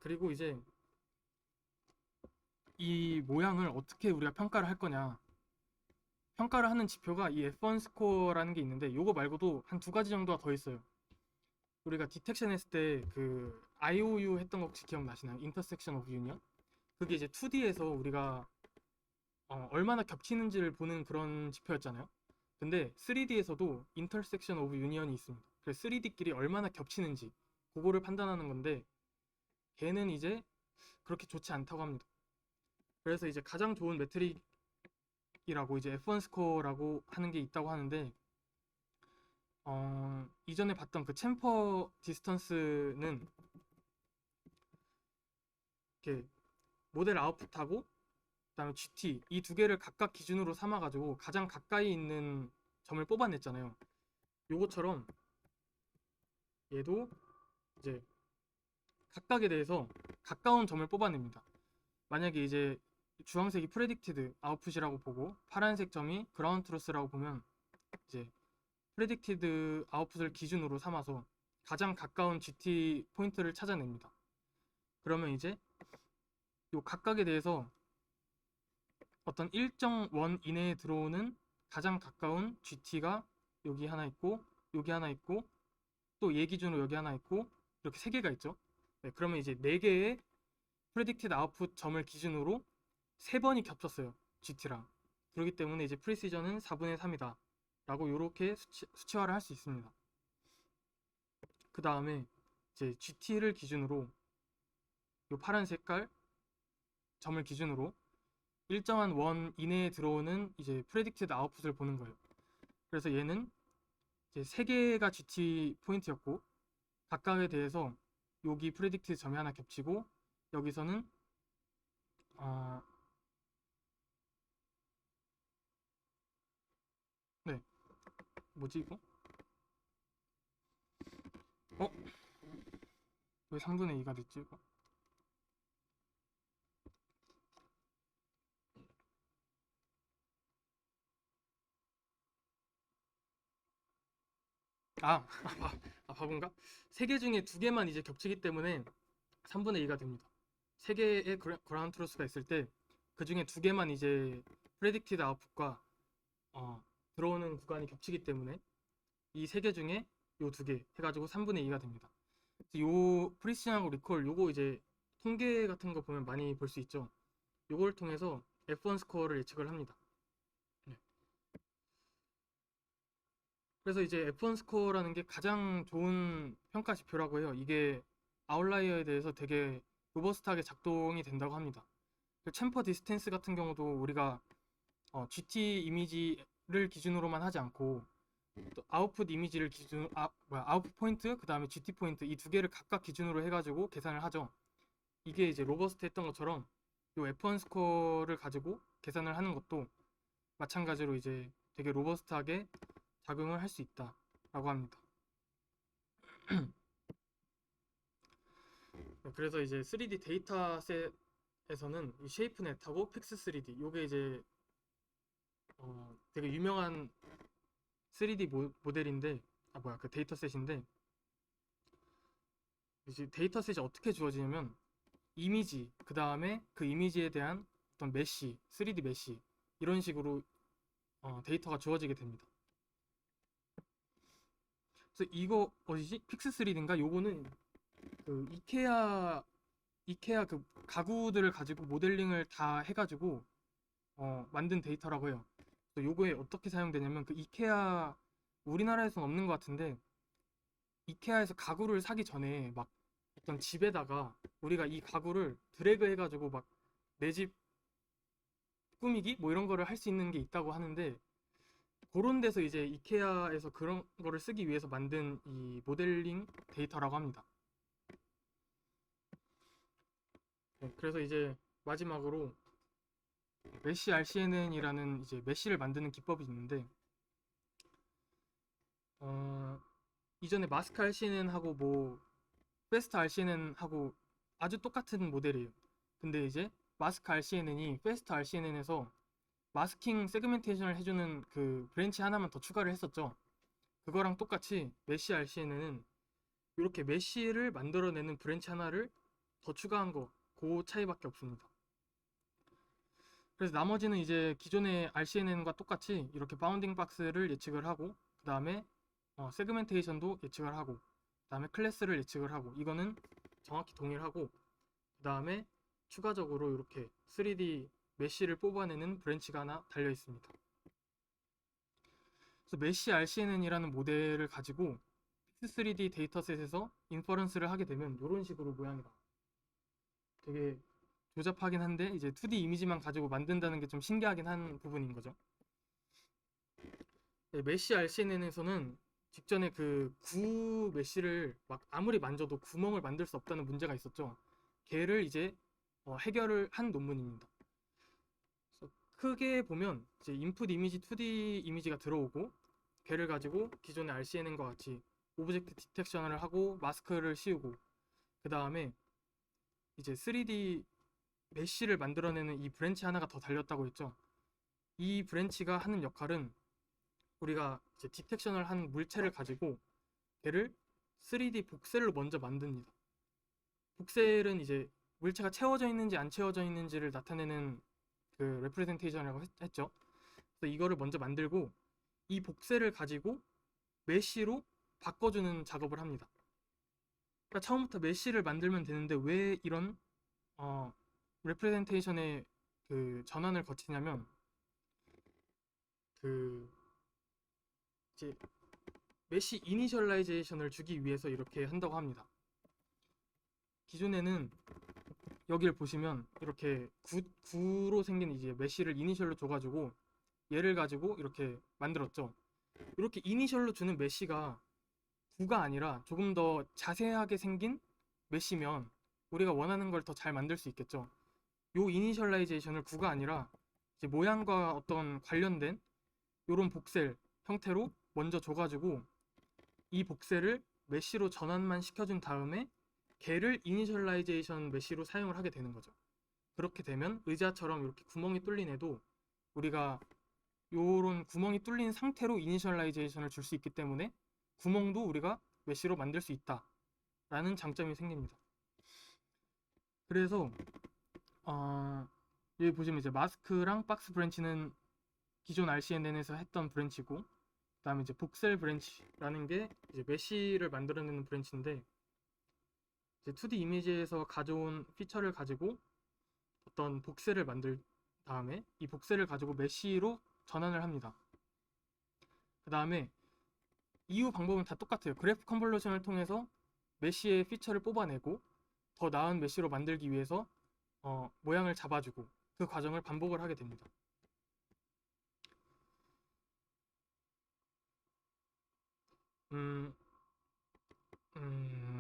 A: 그리고 이제 이 모양을 어떻게 우리가 평가를 할 거냐. 평가를 하는 지표가 이 F1 스코어라는 게 있는데 요거 말고도 한 두 가지 정도가 더 있어요. 우리가 디텍션 했을 때 그 IOU 했던 거 혹시 기억나시나요? 인터섹션 오브 유니언? 그게 이제 2D에서 우리가 얼마나 겹치는지를 보는 그런 지표였잖아요. 근데 3D에서도 인터섹션 오브 유니언이 있습니다. 그래서 3D끼리 얼마나 겹치는지 그거를 판단하는 건데 걔는 이제 그렇게 좋지 않다고 합니다. 그래서 이제 가장 좋은 매트릭이라고 이제 F1 스코어라고 하는 게 있다고 하는데 이전에 봤던 그 챔퍼 디스턴스는 이렇게 모델 아웃풋하고 그다음에 GT 이 두 개를 각각 기준으로 삼아가지고 가장 가까이 있는 점을 뽑아냈잖아요. 요것처럼 얘도 이제 각각에 대해서 가까운 점을 뽑아냅니다. 만약에 이제 주황색이 프레딕티드 아웃풋이라고 보고 파란색 점이 그라운드 트루스라고 보면 이제 프레딕티드 아웃풋을 기준으로 삼아서 가장 가까운 GT 포인트를 찾아냅니다. 그러면 이제 요 각각에 대해서 어떤 일정 원 이내에 들어오는 가장 가까운 GT가 여기 하나 있고 여기 하나 있고 또 얘 기준으로 여기 하나 있고 이렇게 세 개가 있죠. 네, 그러면 이제 네 개의 프레딕티드 아웃풋 점을 기준으로 세 번이 겹쳤어요. GT랑. 그렇기 때문에 이제 프리시전은 4분의 3이다. 라고 이렇게 수치화를 할 수 있습니다. 그 다음에 이제 GT를 기준으로 이 파란 색깔 점을 기준으로 일정한 원 이내에 들어오는 이제 프레딕티드 아웃풋을 보는 거예요. 그래서 얘는 이제 세 개가 GT 포인트였고 각각에 대해서 여기 프레딕티드 점이 하나 겹치고 여기서는 네 뭐지 이거? 왜 3분의 2가 됐지 이거? 아, 바본가? 3개 중에 2개만 이제 겹치기 때문에 3분의 2가 됩니다. 3개의 그라운드 트루스가 있을 때 그 중에 2개만 이제 프레딕티드 아웃풋과 들어오는 구간이 겹치기 때문에 이 3개 중에 요 2개 해가지고 3분의 2가 됩니다. 요 프리시즌하고 리콜 요거 이제 통계 같은 거 보면 많이 볼 수 있죠. 요걸 통해서 F1 스코어를 예측을 합니다. 네. 그래서 이제 F1 스코어라는 게 가장 좋은 평가 지표라고 해요. 이게 아웃라이어에 대해서 되게 로버스트하게 작동이 된다고 합니다. 그 챔퍼 디스텐스 같은 경우도 우리가 GT 이미지를 기준으로만 하지 않고 또 아웃풋 이미지를 아웃풋 포인트 그 다음에 GT 포인트 이 2개를 각각 기준으로 해가지고 계산을 하죠. 이게 이제 로버스트 했던 것처럼 요 F1 스코어를 가지고 계산을 하는 것도 마찬가지로 이제 되게 로버스트하게 작용을 할 수 있다라고 합니다. 그래서 이제 3D 데이터셋에서는 이 쉐이프넷하고 픽스3D 요게 이제 되게 유명한 3D 모델인데 그 데이터셋인데 이제 데이터셋이 어떻게 주어지냐면 이미지 그 다음에 그 이미지에 대한 어떤 메쉬 3D 메쉬 이런 식으로 데이터가 주어지게 됩니다. 그래서 이거 어디지? 픽스3D인가? 요거는 그 이케아 그 가구들을 가지고 모델링을 다 해가지고 만든 데이터라고 해요. 그래서 요거에 어떻게 사용되냐면 그 이케아 우리나라에서는 없는 것 같은데 이케아에서 가구를 사기 전에 막 어떤 집에다가 우리가 이 가구를 드래그 해가지고 막 내 집 꾸미기 뭐 이런 거를 할 수 있는 게 있다고 하는데 그런 데서 이제 이케아에서 그런 거를 쓰기 위해서 만든 이 모델링 데이터라고 합니다. 네, 그래서 이제 마지막으로 메쉬 RCNN이라는 이제 메쉬를 만드는 기법이 있는데 이전에 마스크 RCNN하고 뭐 패스트 RCNN하고 아주 똑같은 모델이에요. 근데 이제 마스크 RCNN이 패스트 RCNN에서 마스킹 세그멘테이션을 해주는 그 브랜치 하나만 더 추가를 했었죠. 그거랑 똑같이 메쉬 RCNN은 이렇게 메쉬를 만들어내는 브랜치 하나를 더 추가한 거, 그 차이밖에 없습니다. 그래서 나머지는 이제 기존의 RCNN과 똑같이 이렇게 바운딩 박스를 예측을 하고 그 다음에 세그멘테이션도 예측을 하고 그 다음에 클래스를 예측을 하고 이거는 정확히 동일하고 그 다음에 추가적으로 이렇게 3D 메쉬를 뽑아내는 브랜치가 하나 달려 있습니다. 그래서 메쉬 RCNN이라는 모델을 가지고 픽스3D 데이터셋에서 인퍼런스를 하게 되면 이런 식으로 모양이 나와요. 되게 조잡하긴 한데 이제 2D 이미지만 가지고 만든다는 게 좀 신기하긴 한 부분인 거죠. 네, 메쉬 RCNN에서는 직전에 그 구 메쉬를 막 아무리 만져도 구멍을 만들 수 없다는 문제가 있었죠. 걔를 이제 해결을 한 논문입니다. 그래서 크게 보면 이제 인풋 이미지 2D 이미지가 들어오고 걔를 가지고 기존의 RCNN과 같이 오브젝트 디텍션을 하고 마스크를 씌우고 그 다음에 이제 3D 메쉬를 만들어내는 이 브랜치 하나가 더 달렸다고 했죠. 이 브랜치가 하는 역할은 우리가 이제 디텍션을 한 물체를 가지고 걔를 3D 복셀로 먼저 만듭니다. 복셀은 이제 물체가 채워져 있는지 안 채워져 있는지를 나타내는 그 레프레젠테이션이라고 했죠. 그래서 이거를 먼저 만들고 이 복셀을 가지고 메쉬로 바꿔주는 작업을 합니다. 그러니까 처음부터 메쉬를 만들면 되는데 왜 이런 레프레젠테이션의 그 전환을 거치냐면 그 이제 메쉬 이니셜라이제이션을 주기 위해서 이렇게 한다고 합니다. 기존에는 여기를 보시면 이렇게 구로 생긴 이제 메쉬를 이니셜로 줘가지고 얘를 가지고 이렇게 만들었죠. 이렇게 이니셜로 주는 메쉬가 구가 아니라 조금 더 자세하게 생긴 메쉬면 우리가 원하는 걸 더 잘 만들 수 있겠죠. 요 이니셜라이제이션을 구가 아니라 이제 모양과 어떤 관련된 요런 복셀 형태로 먼저 줘가지고 이 복셀을 메쉬로 전환만 시켜준 다음에 걔를 이니셜라이제이션 메쉬로 사용을 하게 되는 거죠. 그렇게 되면 의자처럼 이렇게 구멍이 뚫린 애도 우리가 요런 구멍이 뚫린 상태로 이니셜라이제이션을 줄 수 있기 때문에 구멍도 우리가 메쉬로 만들 수 있다라는 장점이 생깁니다. 그래서 여기 보시면 이제 마스크랑 박스 브랜치는 기존 RCNN에서 했던 브랜치고, 그다음에 이제 복셀 브랜치라는 게 이제 메쉬를 만들어내는 브랜치인데, 이제 2D 이미지에서 가져온 피처를 가지고 어떤 복셀을 만들 다음에 이 복셀을 가지고 메쉬로 전환을 합니다. 그 다음에 이후 방법은 다 똑같아요. 그래프 컨볼루션을 통해서 메쉬의 피처를 뽑아내고 더 나은 메쉬로 만들기 위해서 모양을 잡아주고 그 과정을 반복을 하게 됩니다.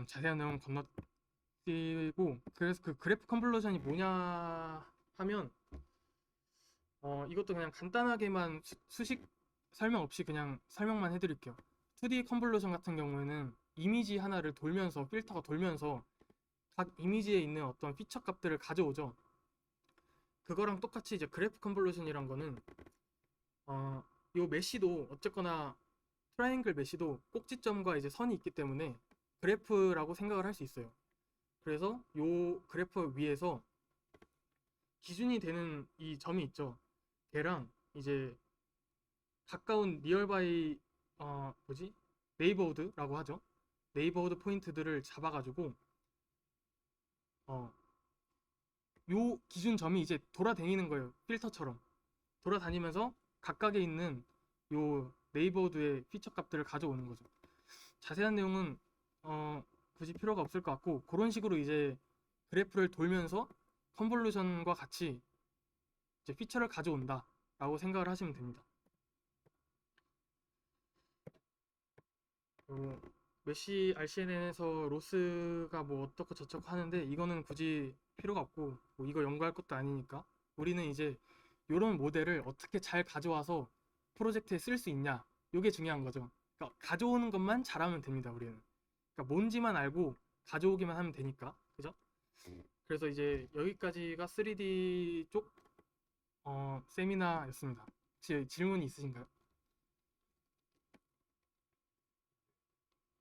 A: 자세한 내용은 건너뛰고, 그래서 그 그래프 컨볼루션이 뭐냐 하면 이것도 그냥 간단하게만 수식 설명 없이 그냥 설명만 해드릴게요. 2D 컨볼루션 같은 경우에는 이미지 하나를 돌면서, 필터가 돌면서 각 이미지에 있는 어떤 피처 값들을 가져오죠. 그거랑 똑같이 이제 그래프 컨볼루션이란 거는 요 메쉬도 어쨌거나 트라이앵글 메쉬도 꼭지점과 이제 선이 있기 때문에 그래프라고 생각을 할 수 있어요. 그래서 요 그래프 위에서 기준이 되는 이 점이 있죠. 걔랑 이제 가까운 니얼바이 네이버우드라고 하죠. 네이버우드 포인트들을 잡아가지고 요 기준 점이 이제 돌아다니는 거예요. 필터처럼 돌아다니면서 각각에 있는 요 네이버우드의 피처 값들을 가져오는 거죠. 자세한 내용은 굳이 필요가 없을 것 같고, 그런 식으로 이제 그래프를 돌면서 컨볼루션과 같이 이제 피처를 가져온다 라고 생각을 하시면 됩니다. 메쉬 RCNN에서 로스가 뭐 어떻고 저쩌고 하는데 이거는 굳이 필요가 없고, 뭐 이거 연구할 것도 아니니까 우리는 이제 이런 모델을 어떻게 잘 가져와서 프로젝트에 쓸 수 있냐, 이게 중요한 거죠. 그러니까 가져오는 것만 잘하면 됩니다. 우리는 그러니까 뭔지만 알고 가져오기만 하면 되니까, 그죠? 그래서 이제 여기까지가 3D 쪽 세미나였습니다. 혹시 질문이 있으신가요?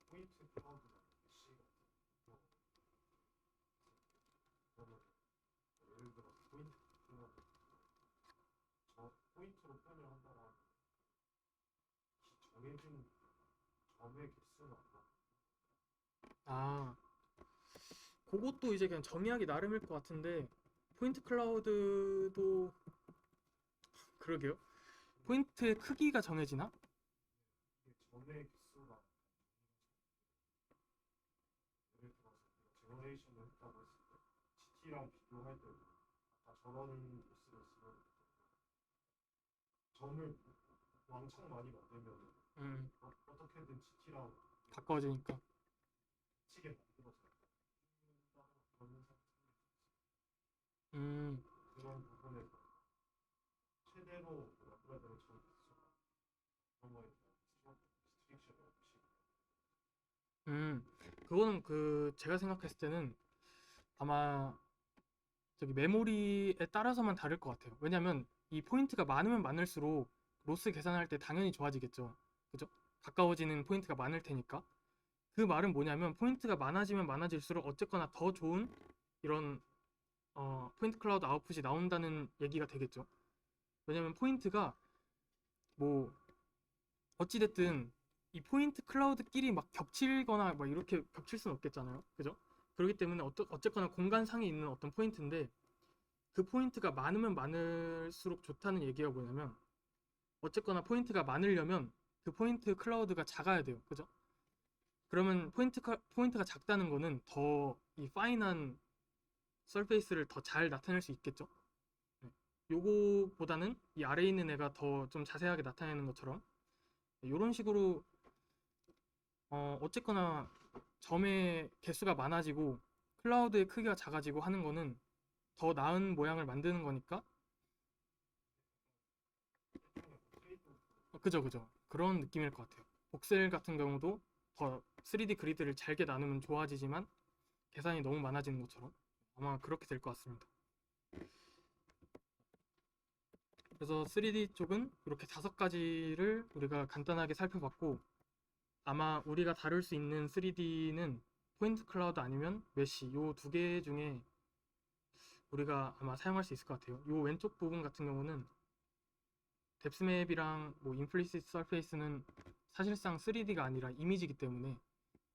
B: 포인트 클라우드나 메시 같은 거 그러면 예를 들어 포인트 클라우드 저 포인트로 표현을 한다고 하면 정해진 점의 개수는 없나?
A: 아, 그것도 이제 그냥 정의하기 나름일 것 같은데, 포인트 클라우드도 그러게요. 포인트의 크기가 정해지나?
B: 이게 점의 개수가 예를 들어서 우리가 제너레이션을 했다고 했을 때 GT랑 비교할 때 다 저런 모습을 쓰면 점을 왕창 많이 만들면
A: 음,
B: 어떻게든 GT랑
A: 가까워지니까.
B: 치게 만들어져요. 그런
A: 음,
B: 그런 부분에서 최대로 만들어야 되는 점 개수가 그런 거에 대한 리스트릭션이 없이
A: 그거는 제가 생각했을 때는 아마 저기 메모리에 따라서만 다를 것 같아요. 왜냐면 이 포인트가 많으면 많을수록 로스 계산할 때 당연히 좋아지겠죠. 그죠? 가까워지는 포인트가 많을 테니까. 그 말은 뭐냐면 포인트가 많아지면 많아질수록 어쨌거나 더 좋은 이런 포인트 클라우드 아웃풋이 나온다는 얘기가 되겠죠. 왜냐면 포인트가 뭐 어찌됐든 이 포인트 클라우드끼리 막 겹치거나 막 이렇게 겹칠 수는 없겠잖아요. 그죠? 그렇기 때문에 어쨌거나 공간상에 있는 어떤 포인트인데, 그 포인트가 많으면 많을수록 좋다는 얘기가 뭐냐면 어쨌거나 포인트가 많으려면 그 포인트 클라우드가 작아야 돼요. 그죠? 그러면 포인트가 작다는 거는 더 이 파인한 서페이스를 더 잘 나타낼 수 있겠죠? 네. 요거보다는 이 아래에 있는 애가 더 좀 자세하게 나타내는 것처럼 이런 식으로 어쨌거나 점의 개수가 많아지고 클라우드의 크기가 작아지고 하는 거는 더 나은 모양을 만드는 거니까. 그죠, 그죠. 그런 느낌일 것 같아요. 복셀 같은 경우도 더 3D 그리드를 잘게 나누면 좋아지지만 계산이 너무 많아지는 것처럼 아마 그렇게 될 것 같습니다. 그래서 3D 쪽은 이렇게 5가지를 우리가 간단하게 살펴봤고, 아마 우리가 다룰 수 있는 3D는 포인트 클라우드 아니면 메쉬 요 두 개 중에 우리가 아마 사용할 수 있을 것 같아요. 요 왼쪽 부분 같은 경우는 뎁스맵이랑 뭐 임플리시트 서페이스는 사실상 3D가 아니라 이미지이기 때문에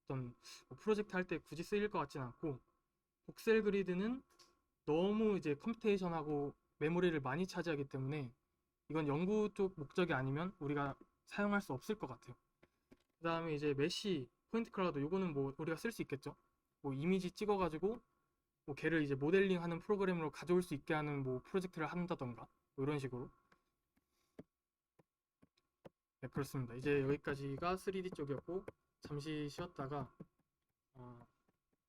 A: 어떤 뭐 프로젝트 할 때 굳이 쓰일 것 같진 않고, 복셀 그리드는 너무 이제 컴퓨테이션하고 메모리를 많이 차지하기 때문에 이건 연구 쪽 목적이 아니면 우리가 사용할 수 없을 것 같아요. 그 다음에 이제 메쉬, 포인트 클라우드 요거는 뭐 우리가 쓸 수 있겠죠. 뭐 이미지 찍어가지고 뭐 걔를 이제 모델링 하는 프로그램으로 가져올 수 있게 하는 뭐 프로젝트를 한다던가 뭐 이런 식으로. 네, 그렇습니다. 이제 여기까지가 3D 쪽이었고, 잠시 쉬었다가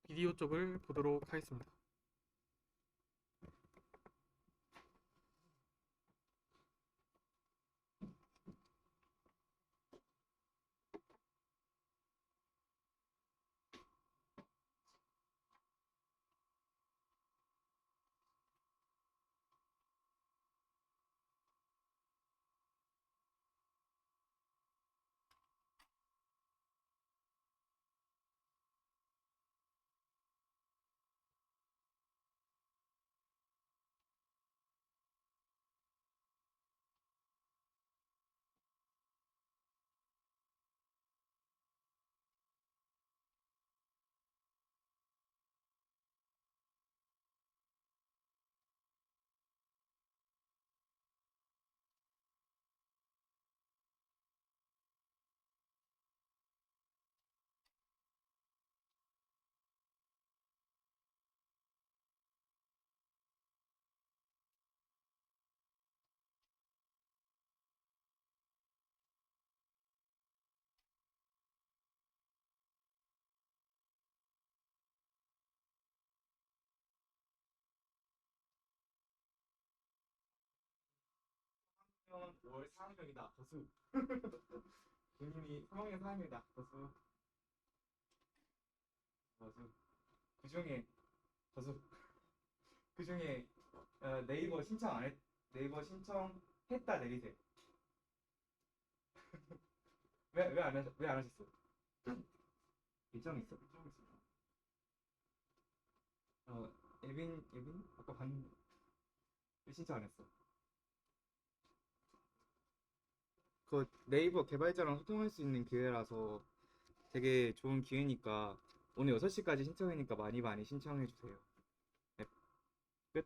A: 비디오 쪽을 보도록 하겠습니다.
C: 년 5월 4학년이다. 거수. 본인이 3학년 4학년이다. 거수. 거수. 그중에 거수. 그중에 네이버 신청 안 했. 네이버 신청했다 내리세요. 왜안 하셨어? 일정 있어? 어 예빈 아까 봤는데 왜 신청 안 했어? 그 네이버 개발자랑 소통할 수 있는 기회라서 되게 좋은 기회니까 오늘 6시까지 신청이니까 많이 신청해 주세요. 네, 끝.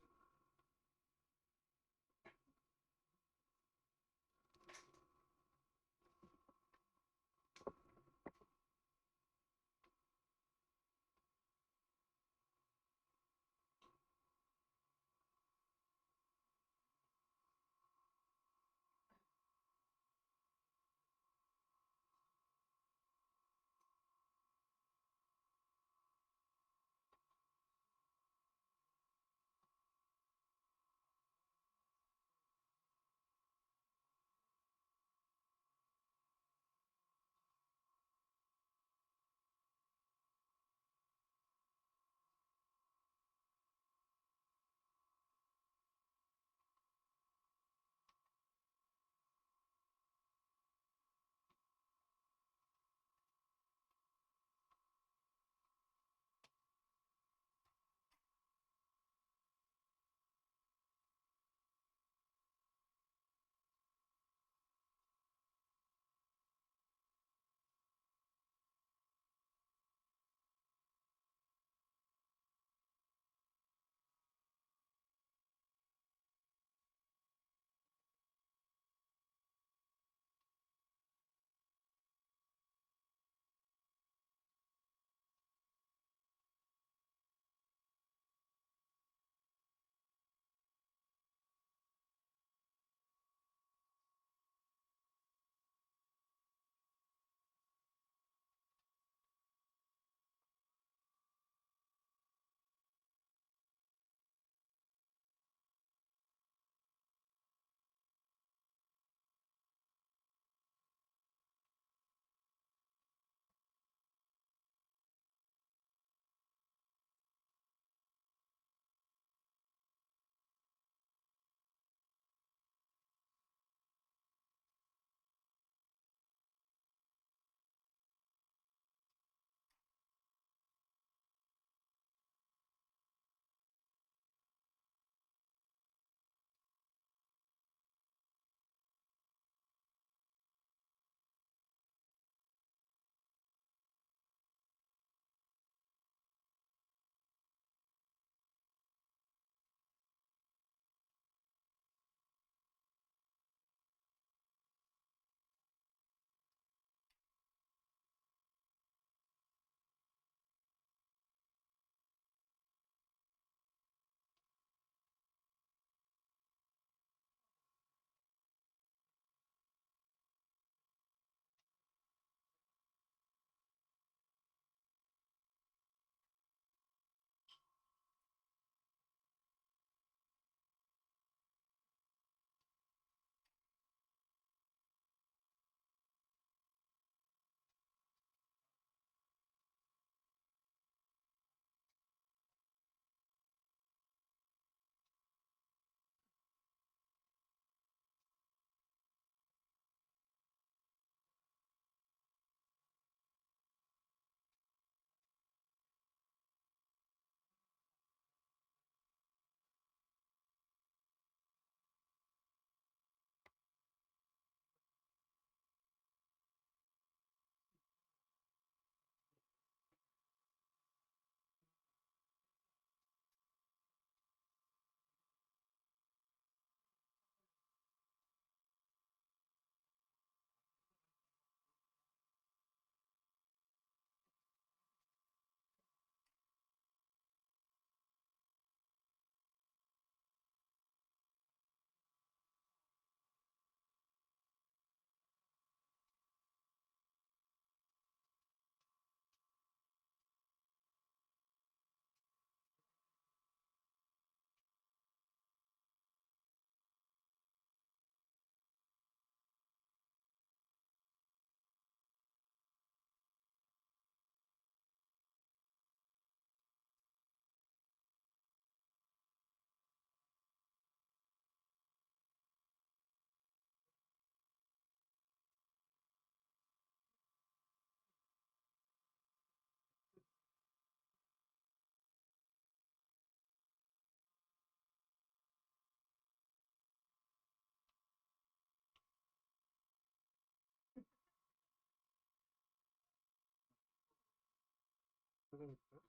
A: 찾아볼까요?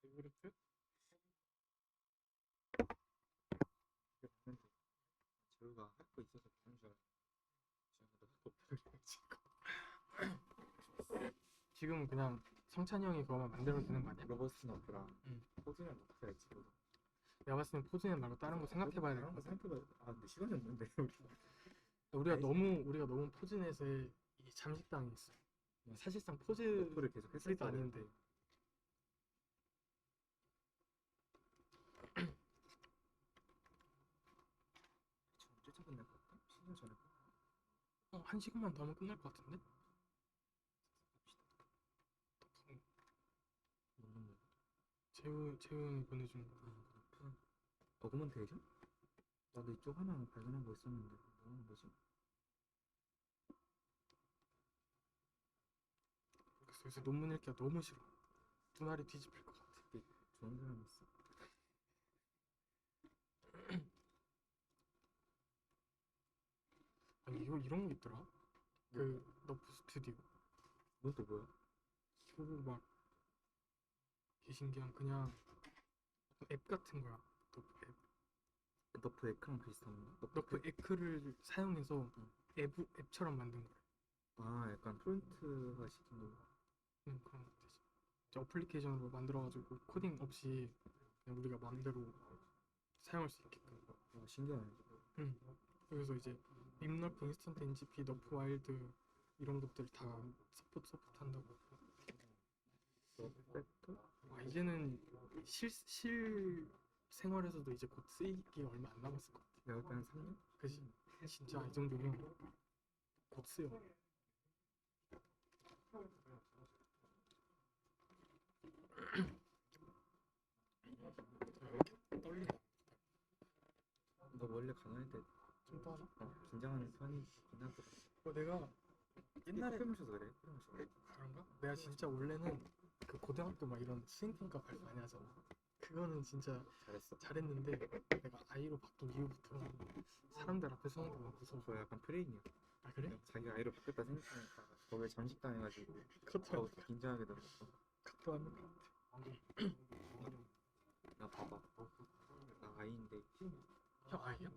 A: 이브리트?
C: 이렇게 보면 돼. 재우가 할 거 있어서 그런 줄 알았는데 재우가 할거 없다고 그래가지고
A: 지금 그냥 성찬이 형이 그거만 만들면 되는 거 아니야?
C: 로버스트 너프랑
A: 응.
C: 포즈는 어떻게 할지 모르
A: 내가 봤을 땐 포즈는 말고 다른 거 생각해봐야 돼.
C: 다른 거 생각해봐야 돼. 아 근데 시간이 없는데
A: 우리가 너무 포즈넷에 이 잠식당이 있어. 사실상 포즈
C: 너프를 계속
A: 스리도
C: 했었어야
A: 아닌데.
C: 되는데. 지금 언제쯤 끝날 것 같아? 10년 전에
A: 한 시간만 더 하면 끝날 것 같은데?
C: 먹는 거.
A: 재훈이 보내준 거.
C: 그렇구나. 어그먼테이션? 나도 이쪽 하나 발견한 거 있었는데 뭐 하는 거지?
A: 그래서 요새 논문 읽기가 너무 싫어. 눈알이 뒤집힐 것 같아.
C: 좋은 사람 있어.
A: 아니 이런 게 있더라. 그 너프 스튜디오.
C: 이건 또 뭐야?
A: 그거 막 개신기한 그냥 앱 같은 거야. 너프 앱.
C: 너프 에크랑 비슷한 건가?
A: 너프 에크를 사용해서
C: 응.
A: 앱처럼 만든 거야.
C: 아 약간 프론트가 시킨 거.
A: 그런 거 되지. 이제 어플리케이션으로 만들어가지고 코딩 없이 그냥 우리가 마음대로 사용할 수 있게끔.
C: 와 신기하네.
A: 응. 그래서 이제 립너프, 인스턴트 NGP, 너프 와일드 이런 것들 다 서포트한다고.
C: 너프 팩터?
A: 와 이제는 실 생활에서도 이제 곧 쓰이기가 얼마 안 남았을 것 같아.
C: 내가 볼때 한 3년?
A: 그지? 진짜 이 정도면 곧 쓰여. 떨린다.
C: 너 원래 강연할 때
A: 좀 떠나?
C: 긴장하는 편이긴 하더라.
A: 내가 옛날에
C: 커피 마셔서 그래. 커피 마셔서 그래.
A: 그런가? 내가 진짜 원래는 그 고등학교 막 이런 수행평가 발표 많이 하잖아. 그거는 진짜
C: 잘했어.
A: 잘했는데 내가 아이로 바뀐 이후부터 사람들 앞에 서는 게 너무 무서워.
C: 그거 약간 프레임이야.
A: 아 그래?
C: 자기가 아이로 바뀌었다 생각하니까 거기에 잠식당해가지고
A: 그것도
C: 더 긴장하게 되더라고.
A: 그것도 맞는 것 같아.
C: 나 봐봐. 나 아이인데
A: 형 아이야?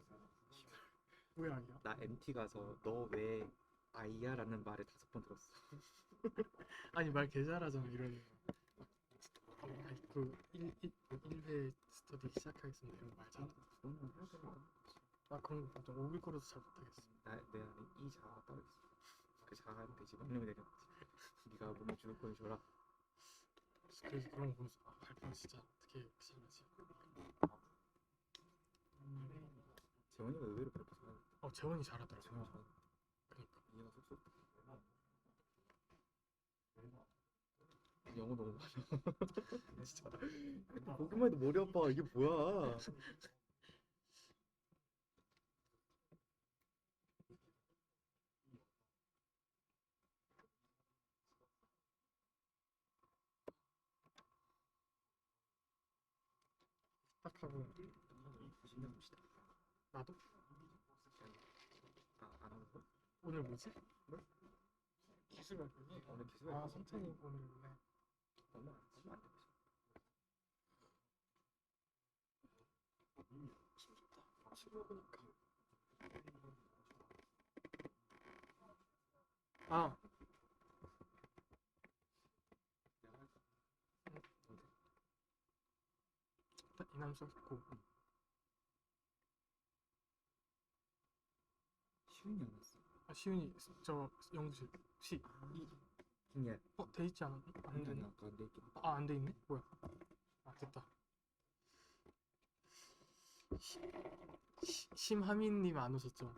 A: 왜 아이야?
C: 나 MT 가서 너 왜 아이야? 라는 말을 5번 들었어.
A: 아니 말 개 잘하잖아 이러니. 아니 그 1회 스터디 시작하겠습니다 이런 말 잘한다.
C: 그거는 해야 되니까.
A: 나 그런 거 좀 오글거려서 잘 못하겠어.
C: 내 안에 이 자아가 따로 있어. 그 자아한테 지금 명령을 내렸지. 네가 몸을 주는 건 줘라.
A: 그래서 그런 거 보면서 발표 진짜 어떻게 이렇게 잘하지?
C: 재원이가 의외로 그렇게 잘해.
A: 재원이 잘하더라고.
C: 재원이 잘해.
A: 그러니까
C: 이해가 쏙쏙. 영어 너무 많아. 진짜. 보기만 해도 머리 아파. 이게 뭐야?
A: 딱 하고
C: 신경 봅시다.
A: 나도
C: 안 하는 거?
A: 오늘 뭐지?
C: 뭘?
A: 기술 발표니?
C: 오늘 기술
A: 아
C: 발표.
A: 성찬이 오늘이네.
C: 얼마 안 되지.
A: 힘들다. 치료해보니까. 아
C: 내가 할까?
A: 일단 이남 써있고
C: 시윤이 안 왔어.
A: 시윤이 저 연구실 혹시
C: 김예.
A: 돼 있지 않았나? 안 됐나?
C: 아까 안 돼있긴.
A: 안 돼 있네? 뭐야? 됐다. 심하민님 안 오셨죠?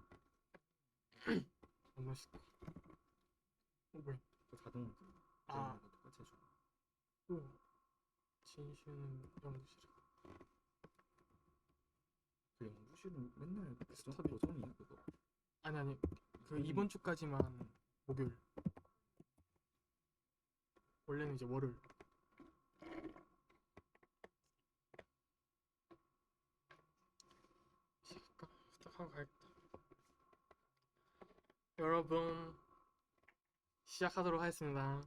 A: 안 오셨고. 뭐야?
C: 그 자동.
A: 아.
C: 똑같이 해줘.
A: 오. 진슈는 연구실에.
C: 그 연구실은 맨날
A: 스터디.
C: 고정이야 그거.
A: 아니 그 이번 주까지만 목요일. 원래는 이제 월요일. 시작하고 가야겠다. 여러분 시작하도록 하겠습니다.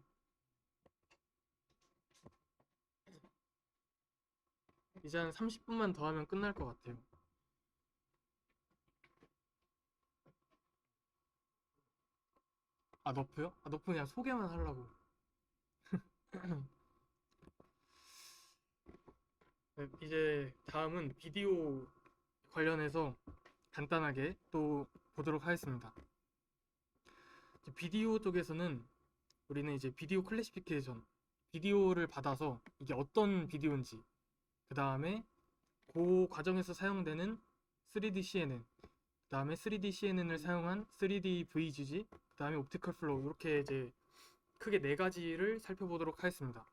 A: 이제 한 30분만 더 하면 끝날 것 같아요. 아, 너프요? 아, 너프 그냥 소개만 하려고. 네, 이제 다음은 비디오 관련해서 간단하게 또 보도록 하겠습니다. 이제 비디오 쪽에서는 우리는 이제 비디오 클래시피케이션, 비디오를 받아서 이게 어떤 비디오인지, 그 다음에 그 과정에서 사용되는 3D CNN, 그 다음에 3D CNN을 사용한 3D VGG, 그 다음에 옵티컬 플로우, 이렇게 이제 크게 네 가지를 살펴보도록 하겠습니다.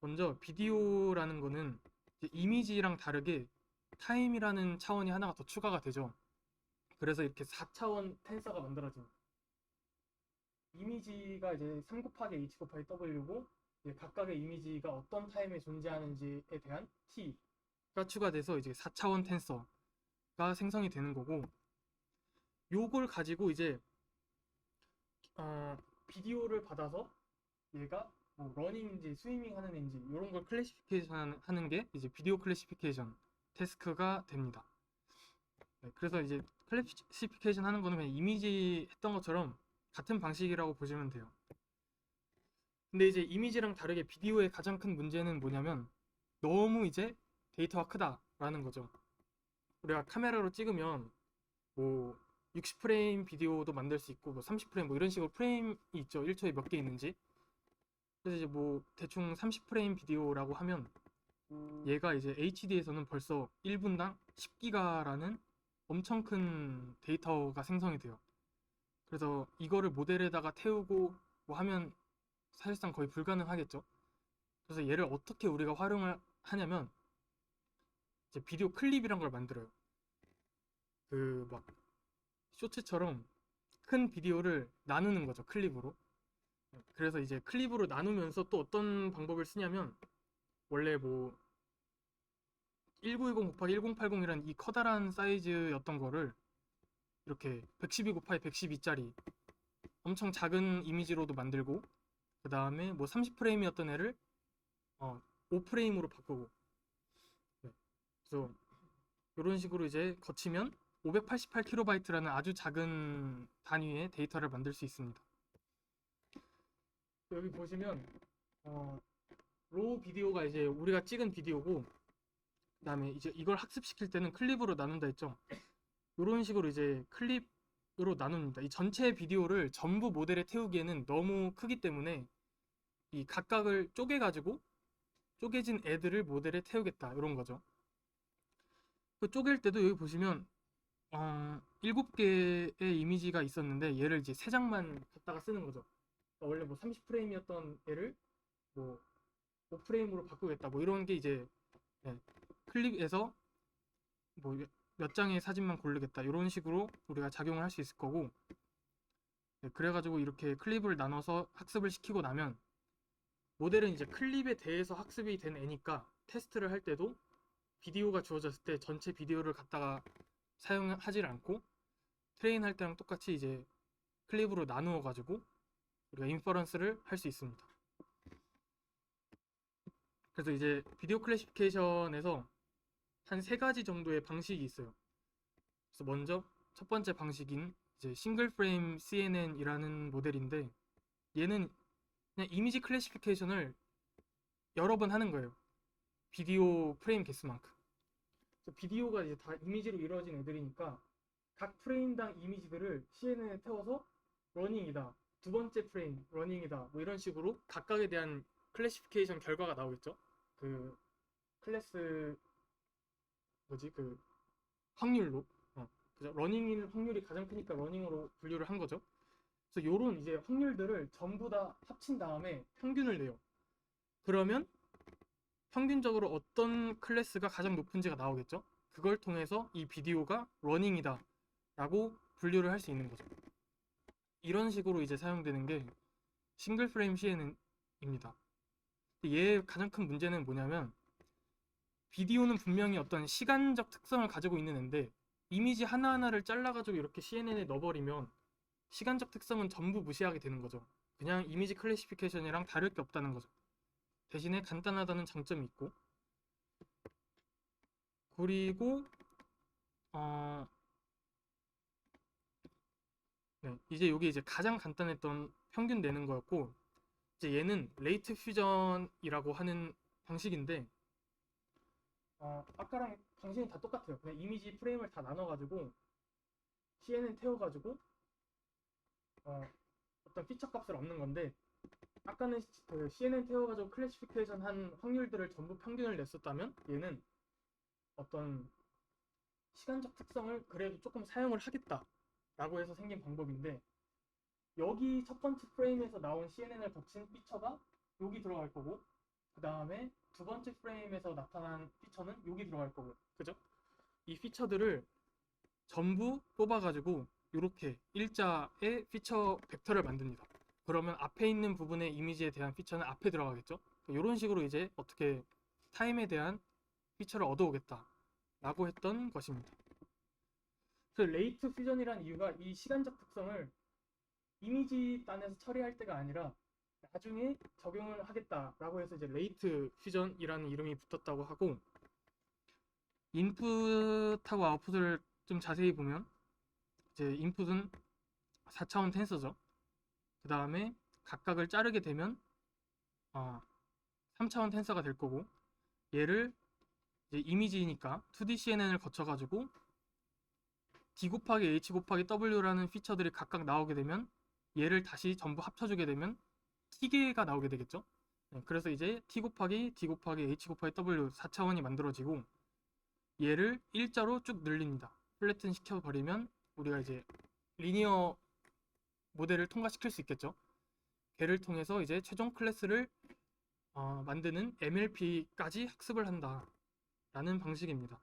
A: 먼저 비디오라는 거는 이제 이미지랑 다르게 타임이라는 차원이 하나가 더 추가가 되죠. 그래서 이렇게 4차원 텐서가 만들어집니다. 이미지가 이제 3 곱하기 h 곱하기 w고 이제 각각의 이미지가 어떤 타임에 존재하는지에 대한 t가 추가돼서 이제 4차원 텐서가 생성이 되는 거고, 요걸 가지고 이제 비디오를 받아서 얘가 뭐 러닝인지 스위밍 하는 애인지 이런 걸 클래시피케이션 하는 게 이제 비디오 클래시피케이션 태스크가 됩니다. 네, 그래서 이제 클래시피케이션 하는 거는 그냥 이미지 했던 것처럼 같은 방식이라고 보시면 돼요. 근데 이제 이미지랑 다르게 비디오의 가장 큰 문제는 뭐냐면 너무 이제 데이터가 크다라는 거죠. 우리가 카메라로 찍으면 뭐 60프레임 비디오도 만들 수 있고 뭐 30프레임 뭐 이런 식으로 프레임이 있죠. 1초에 몇 개 있는지. 그래서 이제 뭐 대충 30프레임 비디오라고 하면 얘가 이제 HD에서는 벌써 1분당 10기가라는 엄청 큰 데이터가 생성이 돼요. 그래서 이거를 모델에다가 태우고 뭐 하면 사실상 거의 불가능하겠죠. 그래서 얘를 어떻게 우리가 활용을 하냐면 이제 비디오 클립이란 걸 만들어요. 그 막 쇼츠처럼 큰 비디오를 나누는 거죠, 클립으로. 그래서 이제 클립으로 나누면서 또 어떤 방법을 쓰냐면 원래 뭐 1920 곱하기 1080이라는 이 커다란 사이즈였던 거를 이렇게 112 곱하기 112짜리 엄청 작은 이미지로도 만들고, 그 다음에 뭐 30프레임이었던 애를 5프레임으로 바꾸고, 네. 그래서 이런 식으로 이제 거치면 588KB라는 아주 작은 단위의 데이터를 만들 수 있습니다. 여기 보시면 로우 비디오가 이제 우리가 찍은 비디오고, 그 다음에 이제 이걸 학습시킬 때는 클립으로 나눈다 했죠. 이런 식으로 이제 클립으로 나눕니다. 이 전체 비디오를 전부 모델에 태우기에는 너무 크기 때문에 이 각각을 쪼개가지고 쪼개진 애들을 모델에 태우겠다, 이런 거죠. 그 쪼갤 때도 여기 보시면 7개의 이미지가 있었는데 얘를 이제 3장만 갖다가 쓰는 거죠. 그러니까 원래 뭐 30프레임이었던 애를 뭐 5프레임으로 바꾸겠다, 뭐 이런 게 이제 클립에서 뭐 몇 장의 사진만 고르겠다, 이런 식으로 우리가 작용을 할 수 있을 거고, 그래가지고 이렇게 클립을 나눠서 학습을 시키고 나면 모델은 이제 클립에 대해서 학습이 된 애니까 테스트를 할 때도 비디오가 주어졌을 때 전체 비디오를 갖다가 사용하지 않고 트레인 할 때랑 똑같이 이제 클립으로 나누어 가지고 우리가 인퍼런스를 할 수 있습니다. 그래서 이제 비디오 클래시피케이션에서 한 3가지 정도의 방식이 있어요. 그래서 먼저 첫 번째 방식인 이제 싱글 프레임 CNN이라는 모델인데, 얘는 그냥 이미지 클래시피케이션을 여러 번 하는 거예요. 비디오 프레임 개수만큼. 그래서 비디오가 이제 다 이미지로 이루어진 애들이니까 각 프레임당 이미지들을 CNN에 태워서 러닝이다, 두 번째 프레임 러닝이다, 뭐 이런 식으로 각각에 대한 클래시피케이션 결과가 나오겠죠. 그 클래스 그 확률로 그죠? 러닝인 확률이 가장 크니까 러닝으로 분류를 한 거죠. 그래서 요런 이제 확률들을 전부 다 합친 다음에 평균을 내요. 그러면 평균적으로 어떤 클래스가 가장 높은지가 나오겠죠. 그걸 통해서 이 비디오가 러닝이다 라고 분류를 할 수 있는 거죠. 이런 식으로 이제 사용되는 게 싱글 프레임 CNN입니다. 얘의 가장 큰 문제는 뭐냐면 비디오는 분명히 어떤 시간적 특성을 가지고 있는 앤데 이미지 하나하나를 잘라가지고 이렇게 CNN에 넣어버리면 시간적 특성은 전부 무시하게 되는 거죠. 그냥 이미지 클래시피케이션이랑 다를 게 없다는 거죠. 대신에 간단하다는 장점이 있고, 그리고 어, 네, 이제 여기 이제 가장 간단했던 평균 내는 거였고, 이제 얘는 레이트 퓨전이라고 하는 방식인데, 아까랑 방식이 다 똑같아요. 그냥 이미지 프레임을 다 나눠가지고 CNN 태워가지고 어떤 피처 값을 얻는 건데, 아까는 그 CNN 태워가지고 클래시피케이션 한 확률들을 전부 평균을 냈었다면, 얘는 어떤 시간적 특성을 그래도 조금 사용을 하겠다라고 해서 생긴 방법인데, 여기 첫 번째 프레임에서 나온 CNN을 거친 피처가 여기 들어갈 거고, 그 다음에 두 번째 프레임에서 나타난 피처는 여기 들어갈 거고, 그죠? 이 피처들을 전부 뽑아가지고 이렇게 일자의 피처 벡터를 만듭니다. 그러면 앞에 있는 부분의 이미지에 대한 피처는 앞에 들어가겠죠? 이런 식으로 이제 어떻게 타임에 대한 피처를 얻어오겠다 라고 했던 것입니다. 그 레이트 퓨전이라는 이유가 이 시간적 특성을 이미지 단에서 처리할 때가 아니라 나중에 적용을 하겠다라고 해서 이제 레이트 퓨전이라는 이름이 붙었다고 하고, 인풋하고 아웃풋을 좀 자세히 보면 이제 인풋은 4차원 텐서죠. 그 다음에 각각을 자르게 되면 3차원 텐서가 될 거고, 얘를 이제 이미지니까 2D CNN을 거쳐가지고 D 곱하기 H 곱하기 W라는 피처들이 각각 나오게 되면 얘를 다시 전부 합쳐주게 되면 T개가 나오게 되겠죠. 네, 그래서 이제 T 곱하기 D 곱하기 H 곱하기 W 4차원이 만들어지고, 얘를 일자로 쭉 늘립니다. 플래튼 시켜버리면 우리가 이제 리니어 모델을 통과시킬 수 있겠죠. 걔를 통해서 이제 최종 클래스를 만드는 MLP까지 학습을 한다 라는 방식입니다.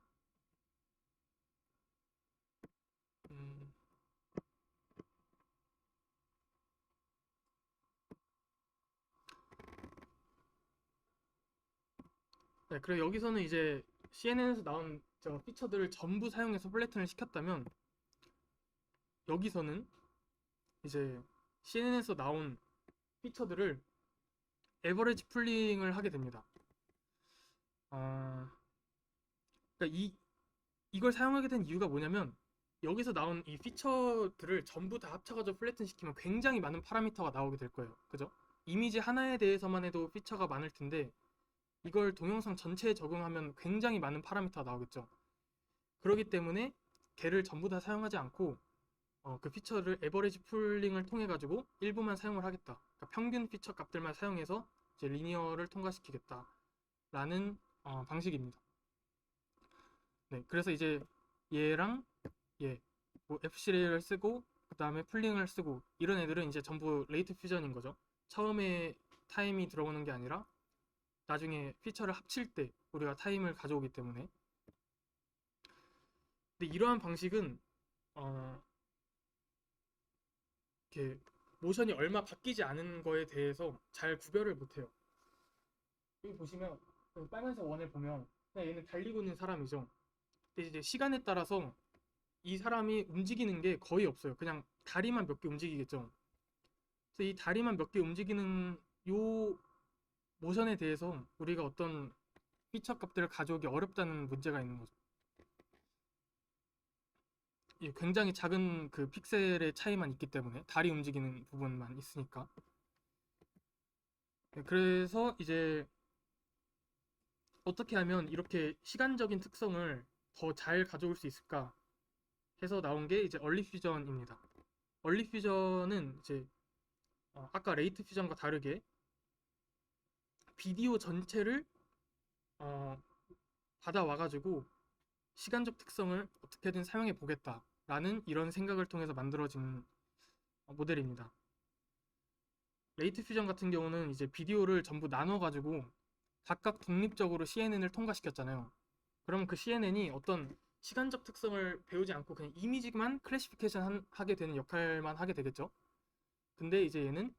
A: 네, 그리고 여기서는 이제 CNN에서 나온 저 피처들을 전부 사용해서 플래튼을 시켰다면, 여기서는 이제 CNN에서 나온 피처들을 에버리지 풀링을 하게 됩니다. 그러니까 이걸 사용하게 된 이유가 뭐냐면, 여기서 나온 이 피처들을 전부 다 합쳐가지고 플래튼 시키면 굉장히 많은 파라미터가 나오게 될 거예요. 그죠? 이미지 하나에 대해서만 해도 피처가 많을 텐데, 이걸 동영상 전체에 적용하면 굉장히 많은 파라미터가 나오겠죠. 그렇기 때문에 걔를 전부 다 사용하지 않고 그 피처를 에버리지 풀링을 통해 가지고 일부만 사용을 하겠다. 그러니까 평균 피처 값들만 사용해서 이제 리니어를 통과시키겠다 라는 방식입니다. 네, 그래서 이제 얘랑 뭐 FC레이를 쓰고 그 다음에 풀링을 쓰고 이런 애들은 이제 전부 레이트 퓨전인 거죠. 처음에 타임이 들어오는 게 아니라 나중에 피처를 합칠 때 우리가 타임을 가져오기 때문에. 근데 이러한 방식은 이렇게 모션이 얼마 바뀌지 않은 거에 대해서 잘 구별을 못해요. 여기 보시면 그 빨간색 원을 보면 그냥 얘는 달리고 있는 사람이죠. 근데 이제 시간에 따라서 이 사람이 움직이는 게 거의 없어요. 그냥 다리만 몇 개 움직이겠죠. 그래서 이 다리만 몇 개 움직이는 요 모션에 대해서 우리가 어떤 피처 값들을 가져오기 어렵다는 문제가 있는 거죠. 굉장히 작은 그 픽셀의 차이만 있기 때문에, 다리 움직이는 부분만 있으니까. 네, 그래서 이제 어떻게 하면 이렇게 시간적인 특성을 더 잘 가져올 수 있을까 해서 나온 게 이제 얼리 퓨전입니다. 얼리 퓨전은 이제 아까 레이트 퓨전과 다르게 비디오 전체를 받아와가지고 시간적 특성을 어떻게든 사용해 보겠다라는 이런 생각을 통해서 만들어진 모델입니다. 레이트 퓨전 같은 경우는 이제 비디오를 전부 나눠가지고 각각 독립적으로 CNN을 통과시켰잖아요. 그러면 그 CNN이 어떤 시간적 특성을 배우지 않고 그냥 이미지만 클래시피케이션 하게 되는 역할만 하게 되겠죠. 근데 이제 얘는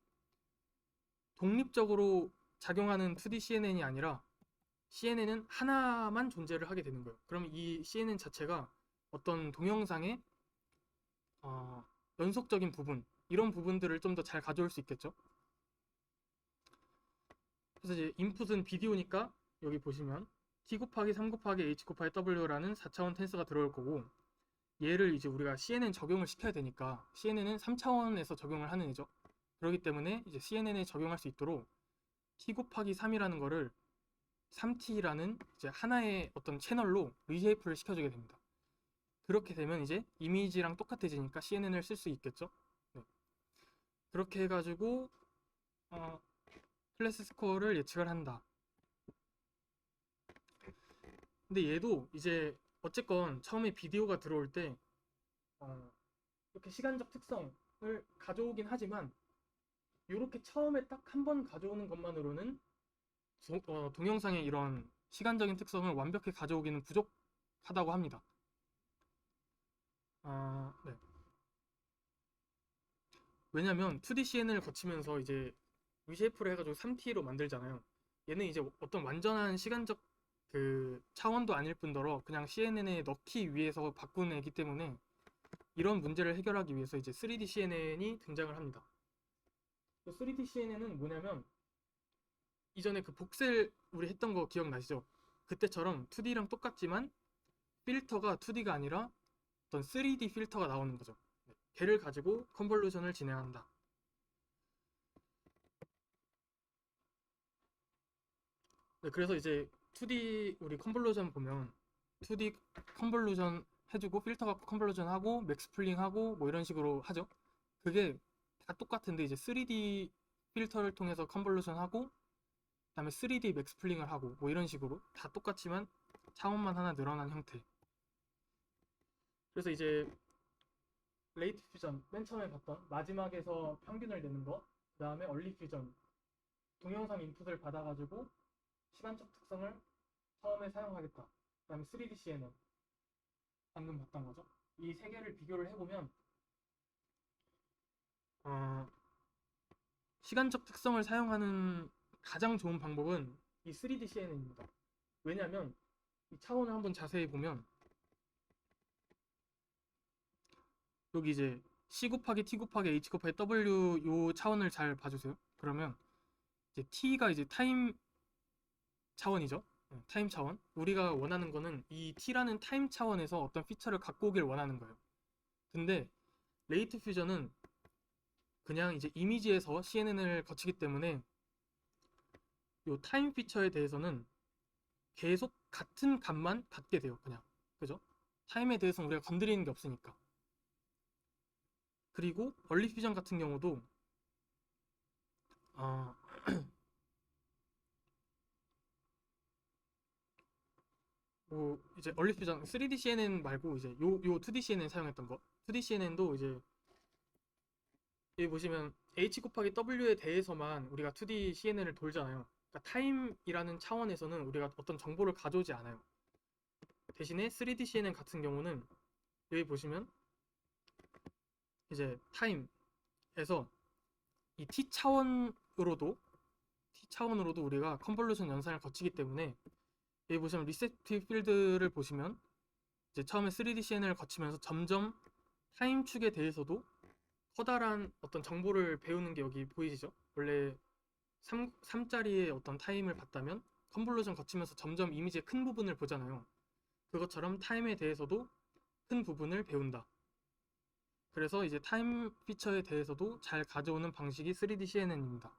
A: 독립적으로 작용하는 2D CNN이 아니라 CNN은 하나만 존재를 하게 되는 거예요. 그럼 이 CNN 자체가 어떤 동영상의 연속적인 부분, 이런 부분들을 좀 더 잘 가져올 수 있겠죠. 그래서 이제 인풋은 비디오니까 여기 보시면 t 곱하기 3 곱하기 h 곱하기 w라는 4차원 텐스가 들어올 거고, 얘를 이제 우리가 CNN 적용을 시켜야 되니까 CNN은 3차원에서 적용을 하는 애죠. 그렇기 때문에 이제 CNN에 적용할 수 있도록 t 곱하기 3이라는 거를 3t라는 이제 하나의 어떤 채널로 리쉐이프를 시켜주게 됩니다. 그렇게 되면 이제 이미지랑 똑같아지니까 CNN을 쓸 수 있겠죠. 네. 그렇게 해가지고 클래스 스코어를 예측을 한다. 근데 얘도 이제 어쨌건 처음에 비디오가 들어올 때 이렇게 시간적 특성을 가져오긴 하지만 이렇게 처음에 딱 한 번 가져오는 것만으로는 동영상의 이런 시간적인 특성을 완벽히 가져오기는 부족하다고 합니다. 네. 왜냐면 2D CNN을 거치면서 이제 리쉐이프를 해가지고 3T로 만들잖아요. 얘는 이제 어떤 완전한 시간적 그 차원도 아닐 뿐더러 그냥 CNN에 넣기 위해서 바꾼 애기 때문에 이런 문제를 해결하기 위해서 이제 3D CNN이 등장을 합니다. 3D CNN은 뭐냐면 이전에 그 복셀 우리 했던 거 기억나시죠? 그때처럼 2D랑 똑같지만 필터가 2D가 아니라 어떤 3D 필터가 나오는 거죠. 걔를 가지고 컨볼루션을 진행한다. 네, 그래서 이제 2D 우리 컨볼루션 보면 2D 컨볼루션 해주고 필터 갖고 컨볼루션 하고 맥스플링 하고 뭐 이런 식으로 하죠. 그게 다 똑같은데 이제 3D 필터를 통해서 컨볼루션 하고 그다음에 3D 맥스플링을 하고 뭐 이런 식으로 다 똑같지만 차원만 하나 늘어난 형태. 그래서 이제 레이트 퓨전 맨 처음에 봤던 마지막에서 평균을 내는 거, 그 다음에 얼리 퓨전 동영상 인풋을 받아가지고 시간적 특성을 처음에 사용하겠다. 그 다음에 3D CNN 방금 봤던 거죠. 이 세 개를 비교를 해보면 시간적 특성을 사용하는 가장 좋은 방법은 이 3D CNN입니다. 왜냐하면 이 차원을 한번 자세히 보면 여기 이제 C 곱하기 T 곱하기 H 곱하기 W 요 차원을 잘 봐주세요. 그러면 이제 T가 이제 타임 차원이죠. 타임 차원. 우리가 원하는 거는 이 T라는 타임 차원에서 어떤 피처를 갖고 오길 원하는 거예요. 근데 레이트 퓨전은 그냥 이제 이미지에서 CNN을 거치기 때문에 요 타임 피처에 대해서는 계속 같은 값만 갖게 돼요. 그냥. 그죠? 타임에 대해서는 우리가 건드리는 게 없으니까. 그리고 얼리 퓨전 같은 경우도 뭐 이제 얼리 퓨전 3D CNN 말고 이제 요 2D CNN 사용했던 거 2D CNN도 이제 여기 보시면 H 곱하기 W에 대해서만 우리가 2D CNN을 돌잖아요. 그러니까 타임이라는 차원에서는 우리가 어떤 정보를 가져오지 않아요. 대신에 3D CNN 같은 경우는 여기 보시면 이제 타임에서 이 T 차원으로도 우리가 컨볼루션 연산을 거치기 때문에 여기 보시면 리셉티브 필드를 보시면 이제 처음에 3D CNN을 거치면서 점점 타임 축에 대해서도 커다란 어떤 정보를 배우는 게 여기 보이시죠? 원래 3짜리의 어떤 타임을 봤다면 컨볼루션 거치면서 점점 이미지의 큰 부분을 보잖아요. 그것처럼 타임에 대해서도 큰 부분을 배운다. 그래서 이제 타임 피처에 대해서도 잘 가져오는 방식이 3D CNN입니다.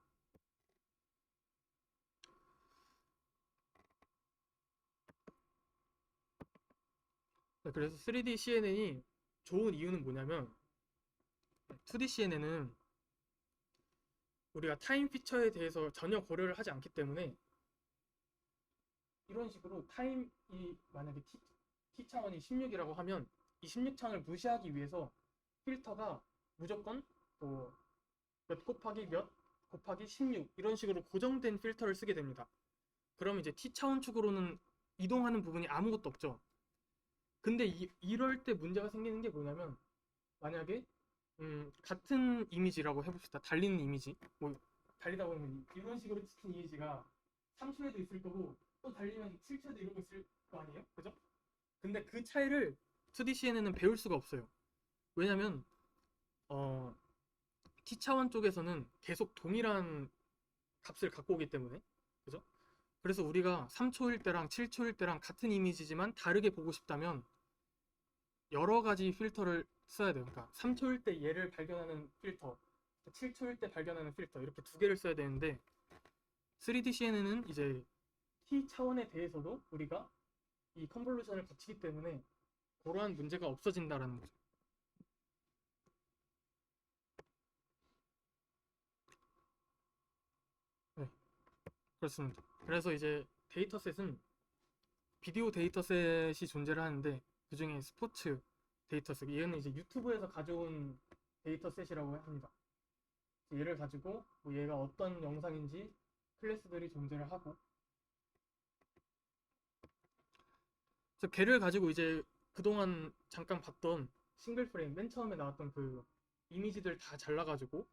A: 그래서 3D CNN이 좋은 이유는 뭐냐면 2D CNN은 우리가 타임 피처에 대해서 전혀 고려를 하지 않기 때문에 이런 식으로 타임이 만약에 T 차원이 16이라고 하면 이 16차원을 무시하기 위해서 필터가 무조건 뭐 몇 곱하기 몇 곱하기 16 이런 식으로 고정된 필터를 쓰게 됩니다. 그럼 이제 T 차원 축으로는 이동하는 부분이 아무것도 없죠. 근데 이럴 때 문제가 생기는 게 뭐냐면 만약에 같은 이미지라고 해봅시다. 달리는 이미지 뭐 달리다 보면 이런 식으로 찍힌 이미지가 3초에도 있을 거고 또 달리면 7초에도 이러고 있을 거 아니에요? 그죠? 근데 그 차이를 2D CNN은 배울 수가 없어요. 왜냐면 T차원 쪽에서는 계속 동일한 값을 갖고 오기 때문에 그죠? 그래서 우리가 3초일 때랑 7초일 때랑 같은 이미지지만 다르게 보고 싶다면 여러 가지 필터를 써야 돼요. 그러니까 3초일 때 얘를 발견하는 필터, 7초일 때 발견하는 필터 이렇게 두 개를 써야 되는데 3D CNN은 이제 t 차원에 대해서도 우리가 이 컨볼루션을 거치기 때문에 그러한 문제가 없어진다라는 거죠. 네, 그렇습니다. 그래서 이제 데이터셋은 비디오 데이터셋이 존재를 하는데 그 중에 스포츠 데이터셋, 얘는 이제 유튜브에서 가져온 데이터셋이라고 합니다. 얘를 가지고 뭐 얘가 어떤 영상인지 클래스들이 존재를 하고, 그래서 걔를 가지고 이제 그동안 잠깐 봤던 싱글 프레임 맨 처음에 나왔던 그 이미지들 다 잘라가지고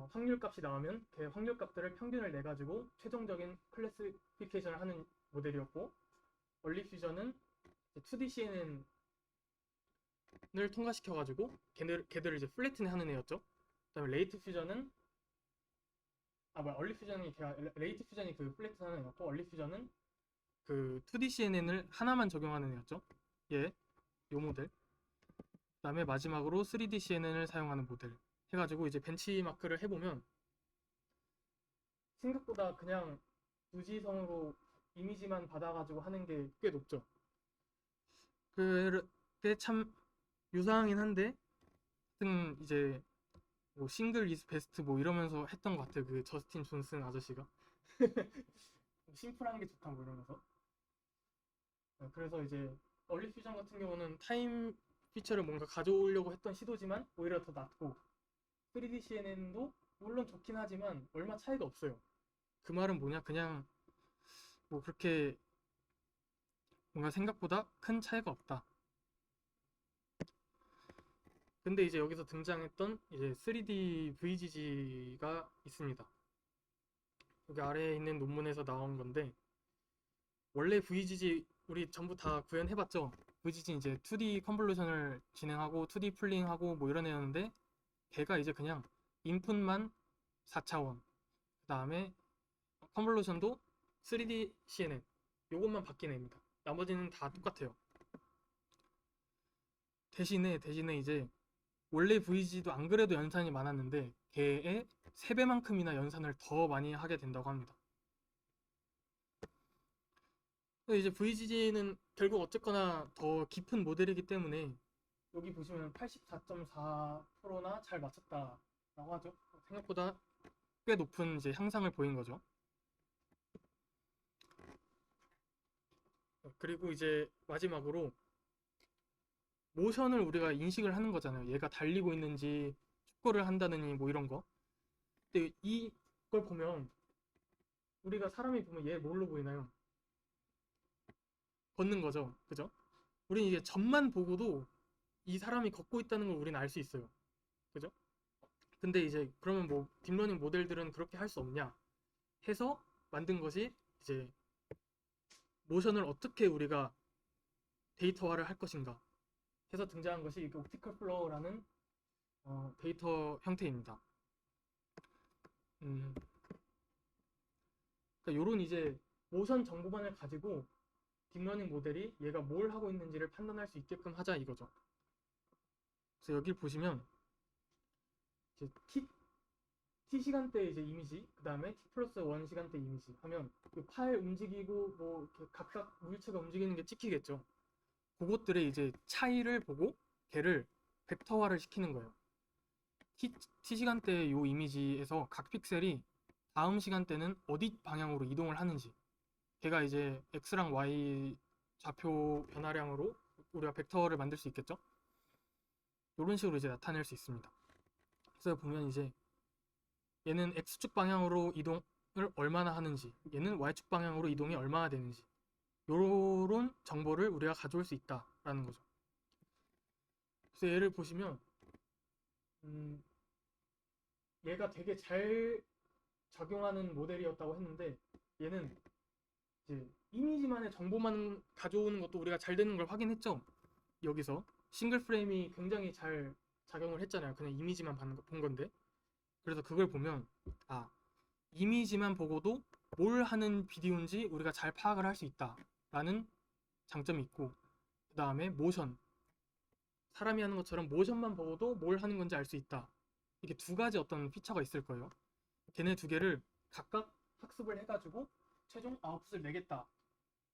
A: 확률 값이 나오면 그 확률 값들을 평균을 내가지고 최종적인 클래시피케이션을 하는 모델이었고, 얼리 퓨전은 2D CNN을 통과시켜가지고 걔들을 이제 플래튼 하는 애였죠. 그다음에 레이트 퓨전은 얼리 퓨전이 레이트 퓨전이 그 플래튼 하는 애였고, 얼리 퓨전은 그 2D CNN을 하나만 적용하는 애였죠. 요 모델. 그다음에 마지막으로 3D CNN을 사용하는 모델 해가지고 이제 벤치마크를 해보면 생각보다 그냥 무지성으로 이미지만 받아가지고 하는 게 꽤 높죠. 그게 참 유사하긴 한데, 하여튼 이제 뭐 싱글 이즈 베스트 뭐 이러면서 했던 것 같아요. 그 저스틴 존슨 아저씨가 심플한 게 좋다 뭐 이러면서. 그래서 이제 얼리 퓨전 같은 경우는 타임 피처를 뭔가 가져오려고 했던 시도지만 오히려 더 낫고, 3D CNN도 물론 좋긴 하지만 얼마 차이가 없어요. 그 말은 뭐냐, 그냥 뭐 그렇게 뭔가 생각보다 큰 차이가 없다. 근데 이제 여기서 등장했던 이제 3D VGG가 있습니다. 여기 아래에 있는 논문에서 나온 건데, 원래 VGG 우리 전부 다 구현해봤죠? VGG는 이제 2D 컨볼루션을 진행하고 2D 풀링하고 뭐 이런 애였는데, 걔가 이제 그냥 인풋만 4차원, 그 다음에 컨볼루션도 3D CNN 요것만 바뀐 애입니다. 나머지는 다 똑같아요. 대신에 이제 원래 VG도 안 그래도 연산이 많았는데 걔의 3배만큼이나 연산을 더 많이 하게 된다고 합니다. 이제 VGG는 결국 어쨌거나 더 깊은 모델이기 때문에 여기 보시면 84.4%나 잘 맞췄다라고 하죠. 생각보다 꽤 높은 이제 향상을 보인 거죠. 그리고 이제 마지막으로 모션을 우리가 인식을 하는 거잖아요. 얘가 달리고 있는지 축구를 한다느니 뭐 이런 거. 근데 이걸 보면 우리가 사람이 보면 얘 뭘로 보이나요? 걷는 거죠. 그죠? 우리는 이게 점만 보고도 이 사람이 걷고 있다는 걸 우리는 알 수 있어요. 그죠? 근데 이제 그러면 뭐 딥러닝 모델들은 그렇게 할 수 없냐 해서 만든 것이 이제 모션을 어떻게 우리가 데이터화를 할 것인가 해서 등장한 것이 이게 옵티컬 플로우라는 데이터 형태입니다. 그러니까 요런 이제 모션 정보만을 가지고 딥러닝 모델이 얘가 뭘 하고 있는지를 판단할 수 있게끔 하자 이거죠. 그래서 여기 보시면 이제 t 시간대 이제 이미지, 그 다음에 t 플러스 1 시간대 이미지 하면 그 팔 움직이고 뭐 이렇게 각각 물체가 움직이는 게 찍히겠죠. 그것들의 이제 차이를 보고 걔를 벡터화를 시키는 거예요. t 시간대 요 이미지에서 각 픽셀이 다음 시간대는 어디 방향으로 이동을 하는지, 걔가 이제 x랑 y 좌표 변화량으로 우리가 벡터를 만들 수 있겠죠. 이런 식으로 이제 나타낼 수 있습니다. 그래서 보면 이제 얘는 x축 방향으로 이동을 얼마나 하는지, 얘는 y축 방향으로 이동이 얼마나 되는지, 요런 정보를 우리가 가져올 수 있다라는 거죠. 그래서 얘를 보시면 얘가 되게 잘 작용하는 모델이었다고 했는데, 얘는 이제 이미지만의 정보만 가져오는 것도 우리가 잘 되는 걸 확인했죠. 여기서 싱글 프레임이 굉장히 잘 작용을 했잖아요. 그냥 이미지만 본 건데. 그래서 그걸 보면 이미지만 보고도 뭘 하는 비디오인지 우리가 잘 파악을 할 수 있다라는 장점이 있고, 그 다음에 모션, 사람이 하는 것처럼 모션만 보고도 뭘 하는 건지 알 수 있다. 이게 두 가지 어떤 피처가 있을 거예요. 걔네 두 개를 각각 학습을 해가지고 최종 아웃풋을 내겠다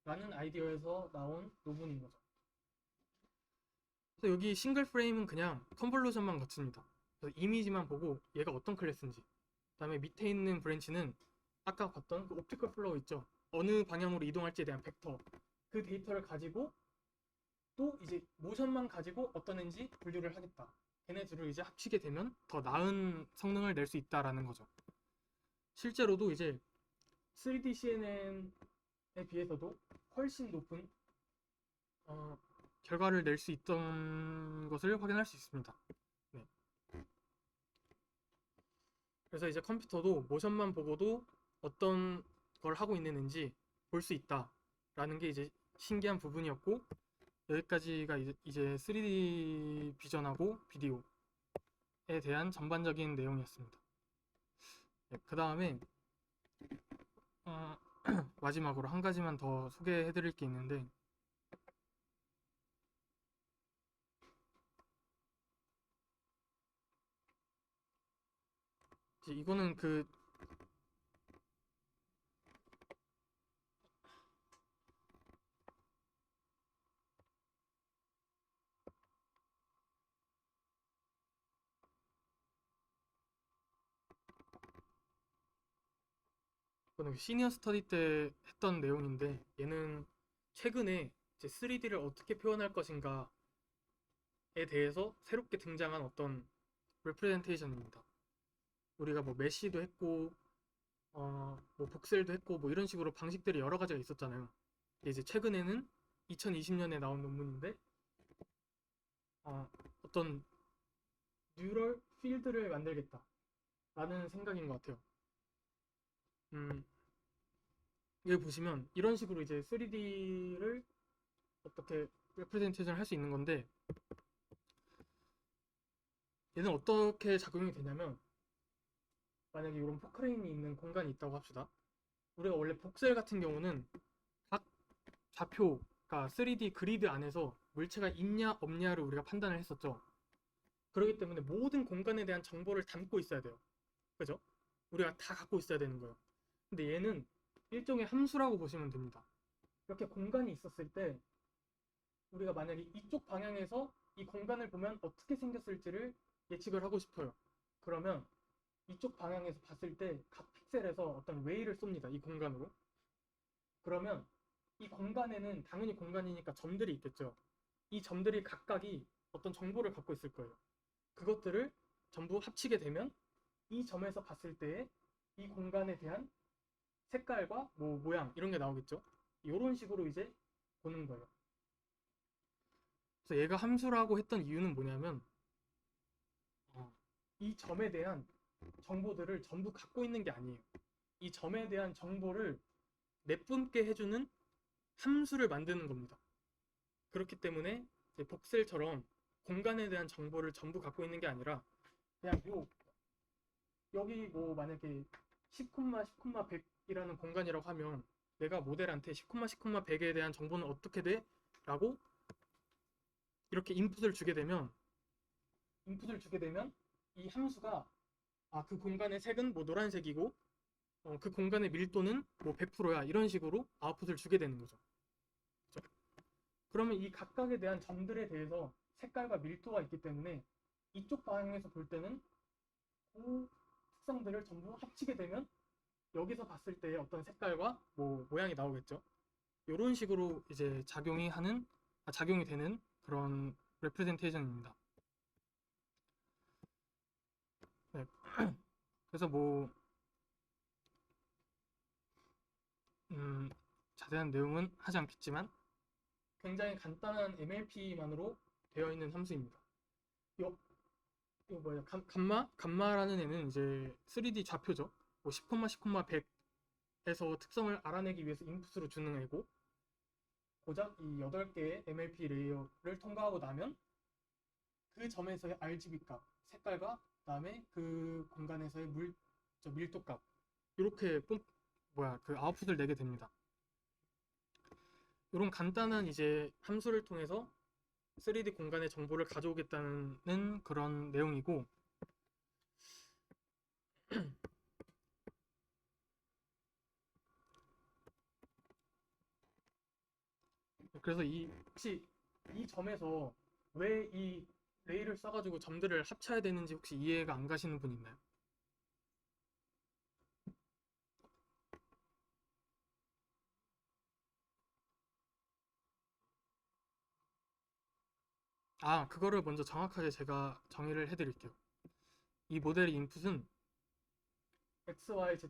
A: 라는 아이디어에서 나온 논문인 거죠. 그래서 여기 싱글 프레임은 그냥 컨볼루션만 거칩니다. 그래서 이미지만 보고 얘가 어떤 클래스인지, 그 다음에 밑에 있는 브랜치는 아까 봤던 그 옵티컬 플로우 있죠. 어느 방향으로 이동할지에 대한 벡터, 그 데이터를 가지고 또 이제 모션만 가지고 어떤 애인지 분류를 하겠다. 걔네 둘을 이제 합치게 되면 더 나은 성능을 낼 수 있다라는 거죠. 실제로도 이제 3D CNN에 비해서도 훨씬 높은 결과를 낼 수 있던 것을 확인할 수 있습니다. 네. 그래서 이제 컴퓨터도 모션만 보고도 어떤 걸 하고 있는지 볼 수 있다라는 게 이제 신기한 부분이었고, 여기까지가 이제 3D 비전하고 비디오에 대한 전반적인 내용이었습니다. 네, 그 다음에 마지막으로 한 가지만 더 소개해 드릴 게 있는데, 이제 이거는 이거는 시니어 스터디 때 했던 내용인데, 얘는 최근에 이제 3D를 어떻게 표현할 것인가에 대해서 새롭게 등장한 어떤 레프레젠테이션입니다. 우리가 뭐 메쉬도 했고 뭐 복셀도 했고 뭐 이런 식으로 방식들이 여러 가지가 있었잖아요. 근데 이제 최근에는 2020년에 나온 논문인데 어떤 뉴럴 필드를 만들겠다라는 생각인 것 같아요. 여기 보시면 이런 식으로 이제 3D를 어떻게 레프레젠테이션을 할 수 있는 건데, 얘는 어떻게 작용이 되냐면, 만약에 이런 포크레인이 있는 공간이 있다고 합시다. 우리가 원래 복셀 같은 경우는 각 좌표가 3D 그리드 안에서 물체가 있냐 없냐를 우리가 판단을 했었죠. 그렇기 때문에 모든 공간에 대한 정보를 담고 있어야 돼요. 그죠? 우리가 다 갖고 있어야 되는 거예요. 근데 얘는 일종의 함수라고 보시면 됩니다. 이렇게 공간이 있었을 때 우리가 만약에 이쪽 방향에서 이 공간을 보면 어떻게 생겼을지를 예측을 하고 싶어요. 그러면 이쪽 방향에서 봤을 때 각 픽셀에서 어떤 웨이를 쏩니다. 이 공간으로. 그러면 이 공간에는 당연히 공간이니까 점들이 있겠죠. 이 점들이 각각이 어떤 정보를 갖고 있을 거예요. 그것들을 전부 합치게 되면 이 점에서 봤을 때의 이 공간에 대한 색깔과 뭐 모양 이런 게 나오겠죠. 이런 식으로 이제 보는 거예요. 그래서 얘가 함수라고 했던 이유는 뭐냐면 이 점에 대한 정보들을 전부 갖고 있는 게 아니에요. 이 점에 대한 정보를 내뿜게 해주는 함수를 만드는 겁니다. 그렇기 때문에 이제 복셀처럼 공간에 대한 정보를 전부 갖고 있는 게 아니라 그냥 여기 뭐 만약에 10, 100이라는 공간이라고 하면 내가 모델한테 10, 100에 대한 정보는 어떻게 돼? 라고 이렇게 인풋을 주게 되면 이 함수가 그 공간의 색은 뭐 노란색이고 그 공간의 밀도는 뭐 100%야 이런 식으로 아웃풋을 주게 되는 거죠. 그렇죠? 그러면 이 각각에 대한 점들에 대해서 색깔과 밀도가 있기 때문에 이쪽 방향에서 볼 때는 그 특성들을 전부 합치게 되면 여기서 봤을 때의 어떤 색깔과 뭐 모양이 나오겠죠. 이런 식으로 이제 작용이 되는 그런 레프레젠테이션입니다. 네. 그래서 뭐 자세한 내용은 하지 않겠지만 굉장히 간단한 MLP만으로 되어 있는 함수입니다. 요 뭐야 감마라는 애는 이제 3D 좌표죠. 뭐 10, 100에서 특성을 알아내기 위해서 인풋으로 주는 애고, 고작 이 8개의 MLP 레이어를 통과하고 나면 그 점에서의 RGB 값, 색깔과 그다음에 그 공간에서의 밀도 값 이렇게 그 아웃풋을 내게 됩니다. 이런 간단한 이제 함수를 통해서 3D 공간의 정보를 가져오겠다는 그런 내용이고, 그래서 혹시 이 점에서 왜 이 레일을 써가지고 점들을 합쳐야 되는지 혹시 이해가 안 가시는 분 있나요? 그거를 먼저 정확하게 제가 정의를 해드릴게요. 이 모델의 인풋은 x, y, z,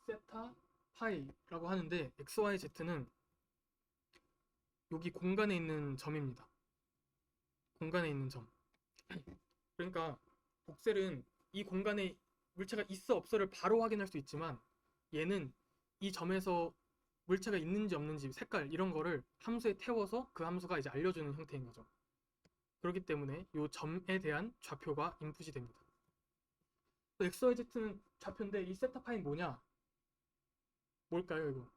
A: 세타, 파이라고 하는데, x, y, z는 여기 공간에 있는 점입니다. 공간에 있는 점. 그러니까 복셀은 이 공간에 물체가 있어 없어를 바로 확인할 수 있지만, 얘는 이 점에서 물체가 있는지 없는지, 색깔 이런 거를 함수에 태워서 그 함수가 이제 알려주는 형태인 거죠. 그렇기 때문에 이 점에 대한 좌표가 인풋이 됩니다. x, y, z는 좌표인데 이 세타 파이는 뭐냐? 뭘까요, 이거?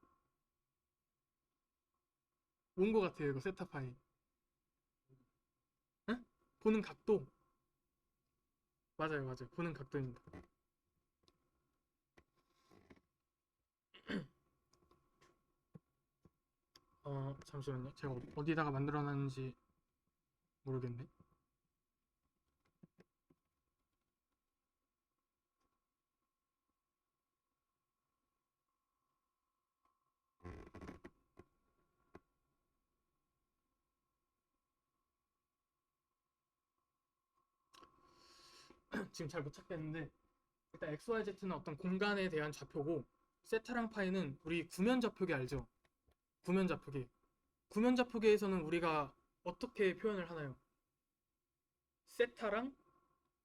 A: 뭔 거 같아요, 이거 세타 파이? 응? 보는 각도. 맞아요, 맞아요. 보는 각도입니다. 잠시만요. 제가 어디다가 만들어놨는지 모르겠네. 지금 잘 못 찾겠는데, 일단 XYZ는 어떤 공간에 대한 좌표고, 세타랑 파이는 우리 구면 좌표계 알죠? 구면 좌표계. 구면 좌표계에서는 우리가 어떻게 표현을 하나요? 세타랑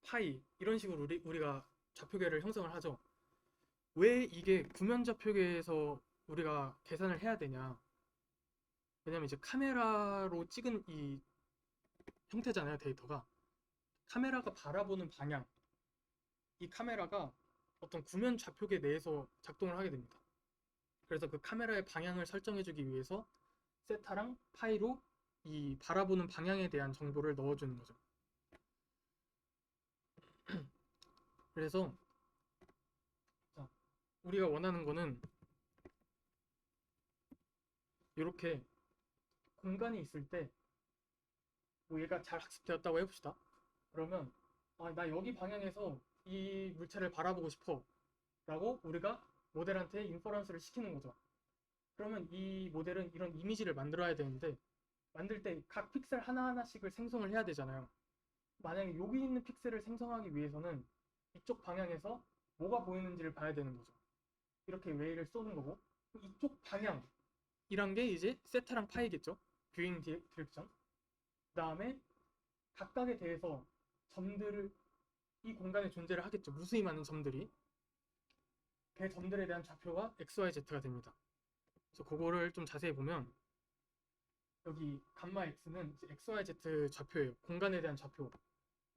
A: 파이 이런 식으로 우리가 좌표계를 형성을 하죠. 왜 이게 구면 좌표계에서 우리가 계산을 해야 되냐? 왜냐면 이제 카메라로 찍은 이 형태잖아요, 데이터가. 카메라가 바라보는 방향, 이 카메라가 어떤 구면 좌표계 내에서 작동을 하게 됩니다. 그래서 그 카메라의 방향을 설정해주기 위해서 세타랑 파이로 이 바라보는 방향에 대한 정보를 넣어주는 거죠. 그래서 자, 우리가 원하는 거는 이렇게 공간이 있을 때, 뭐 얘가 잘 학습되었다고 해봅시다. 그러면 나 여기 방향에서 이 물체를 바라보고 싶어 라고 우리가 모델한테 인퍼런스를 시키는 거죠. 그러면 이 모델은 이런 이미지를 만들어야 되는데, 만들 때 각 픽셀 하나하나씩을 생성을 해야 되잖아요. 만약에 여기 있는 픽셀을 생성하기 위해서는 이쪽 방향에서 뭐가 보이는지를 봐야 되는 거죠. 이렇게 웨이를 쏘는 거고, 이쪽 방향이란 게 이제 세타랑 파이겠죠. 뷰잉 디렉션. 그 다음에 각각에 대해서 점들을, 이 공간에 존재를 하겠죠. 무수히 많은 점들이. 그 점들에 대한 좌표가 XYZ가 됩니다. 그래서 그거를 좀 자세히 보면, 여기 감마 X는 XYZ 좌표예요. 공간에 대한 좌표.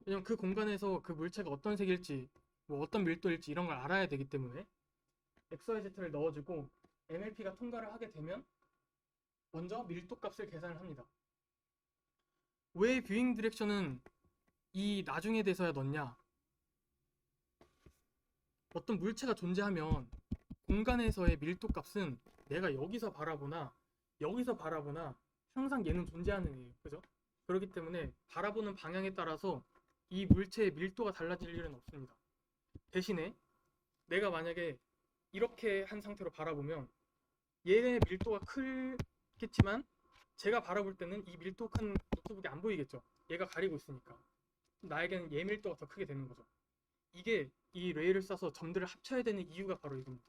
A: 왜냐면 그 공간에서 그 물체가 어떤 색일지, 뭐 어떤 밀도일지 이런 걸 알아야 되기 때문에 XYZ를 넣어주고, MLP가 통과를 하게 되면 먼저 밀도 값을 계산을 합니다. 왜 뷰잉 디렉션은 이 나중에 돼서야 넣냐? 어떤 물체가 존재하면 공간에서의 밀도 값은 내가 여기서 바라보나 여기서 바라보나 항상 얘는 존재하는 애예요. 그죠? 그렇기 때문에 바라보는 방향에 따라서 이 물체의 밀도가 달라질 일은 없습니다. 대신에 내가 만약에 이렇게 한 상태로 바라보면 얘의 밀도가 크겠지만, 제가 바라볼 때는 이 밀도 큰 노트북이 안 보이겠죠. 얘가 가리고 있으니까. 나에게는 얘 밀도가 더 크게 되는 거죠. 이게 이 레일을 써서 점들을 합쳐야 되는 이유가 바로 이겁니다.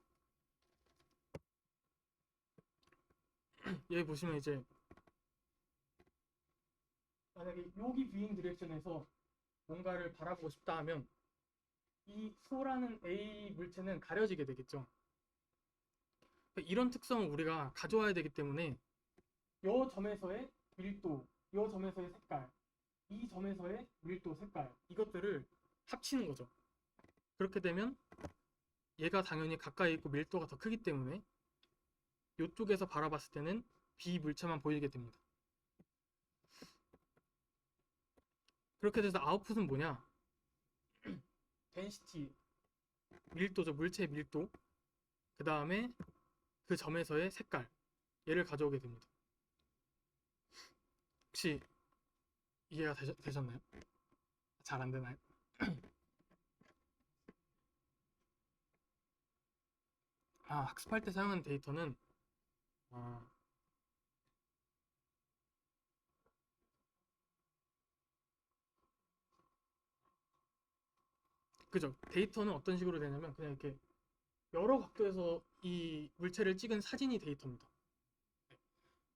A: 여기 보시면 이제 만약에 여기 뷰잉 디렉션에서 뭔가를 바라보고 싶다 하면 이 소라는 A 물체는 가려지게 되겠죠. 이런 특성을 우리가 가져와야 되기 때문에 이 점에서의 밀도, 이 점에서의 색깔, 이 점에서의 밀도, 색깔, 이것들을 합치는 거죠. 그렇게 되면 얘가 당연히 가까이 있고 밀도가 더 크기 때문에 이쪽에서 바라봤을 때는 비물체만 보이게 됩니다. 그렇게 돼서 아웃풋은 뭐냐? 덴시티, 밀도죠. 물체의 밀도. 그 다음에 그 점에서의 색깔. 얘를 가져오게 됩니다. 혹시 이해가 되셨나요? 잘 안 되나요? 학습할 때 사용하는 데이터는 그죠? 데이터는 어떤 식으로 되냐면 그냥 이렇게 여러 각도에서 이 물체를 찍은 사진이 데이터입니다.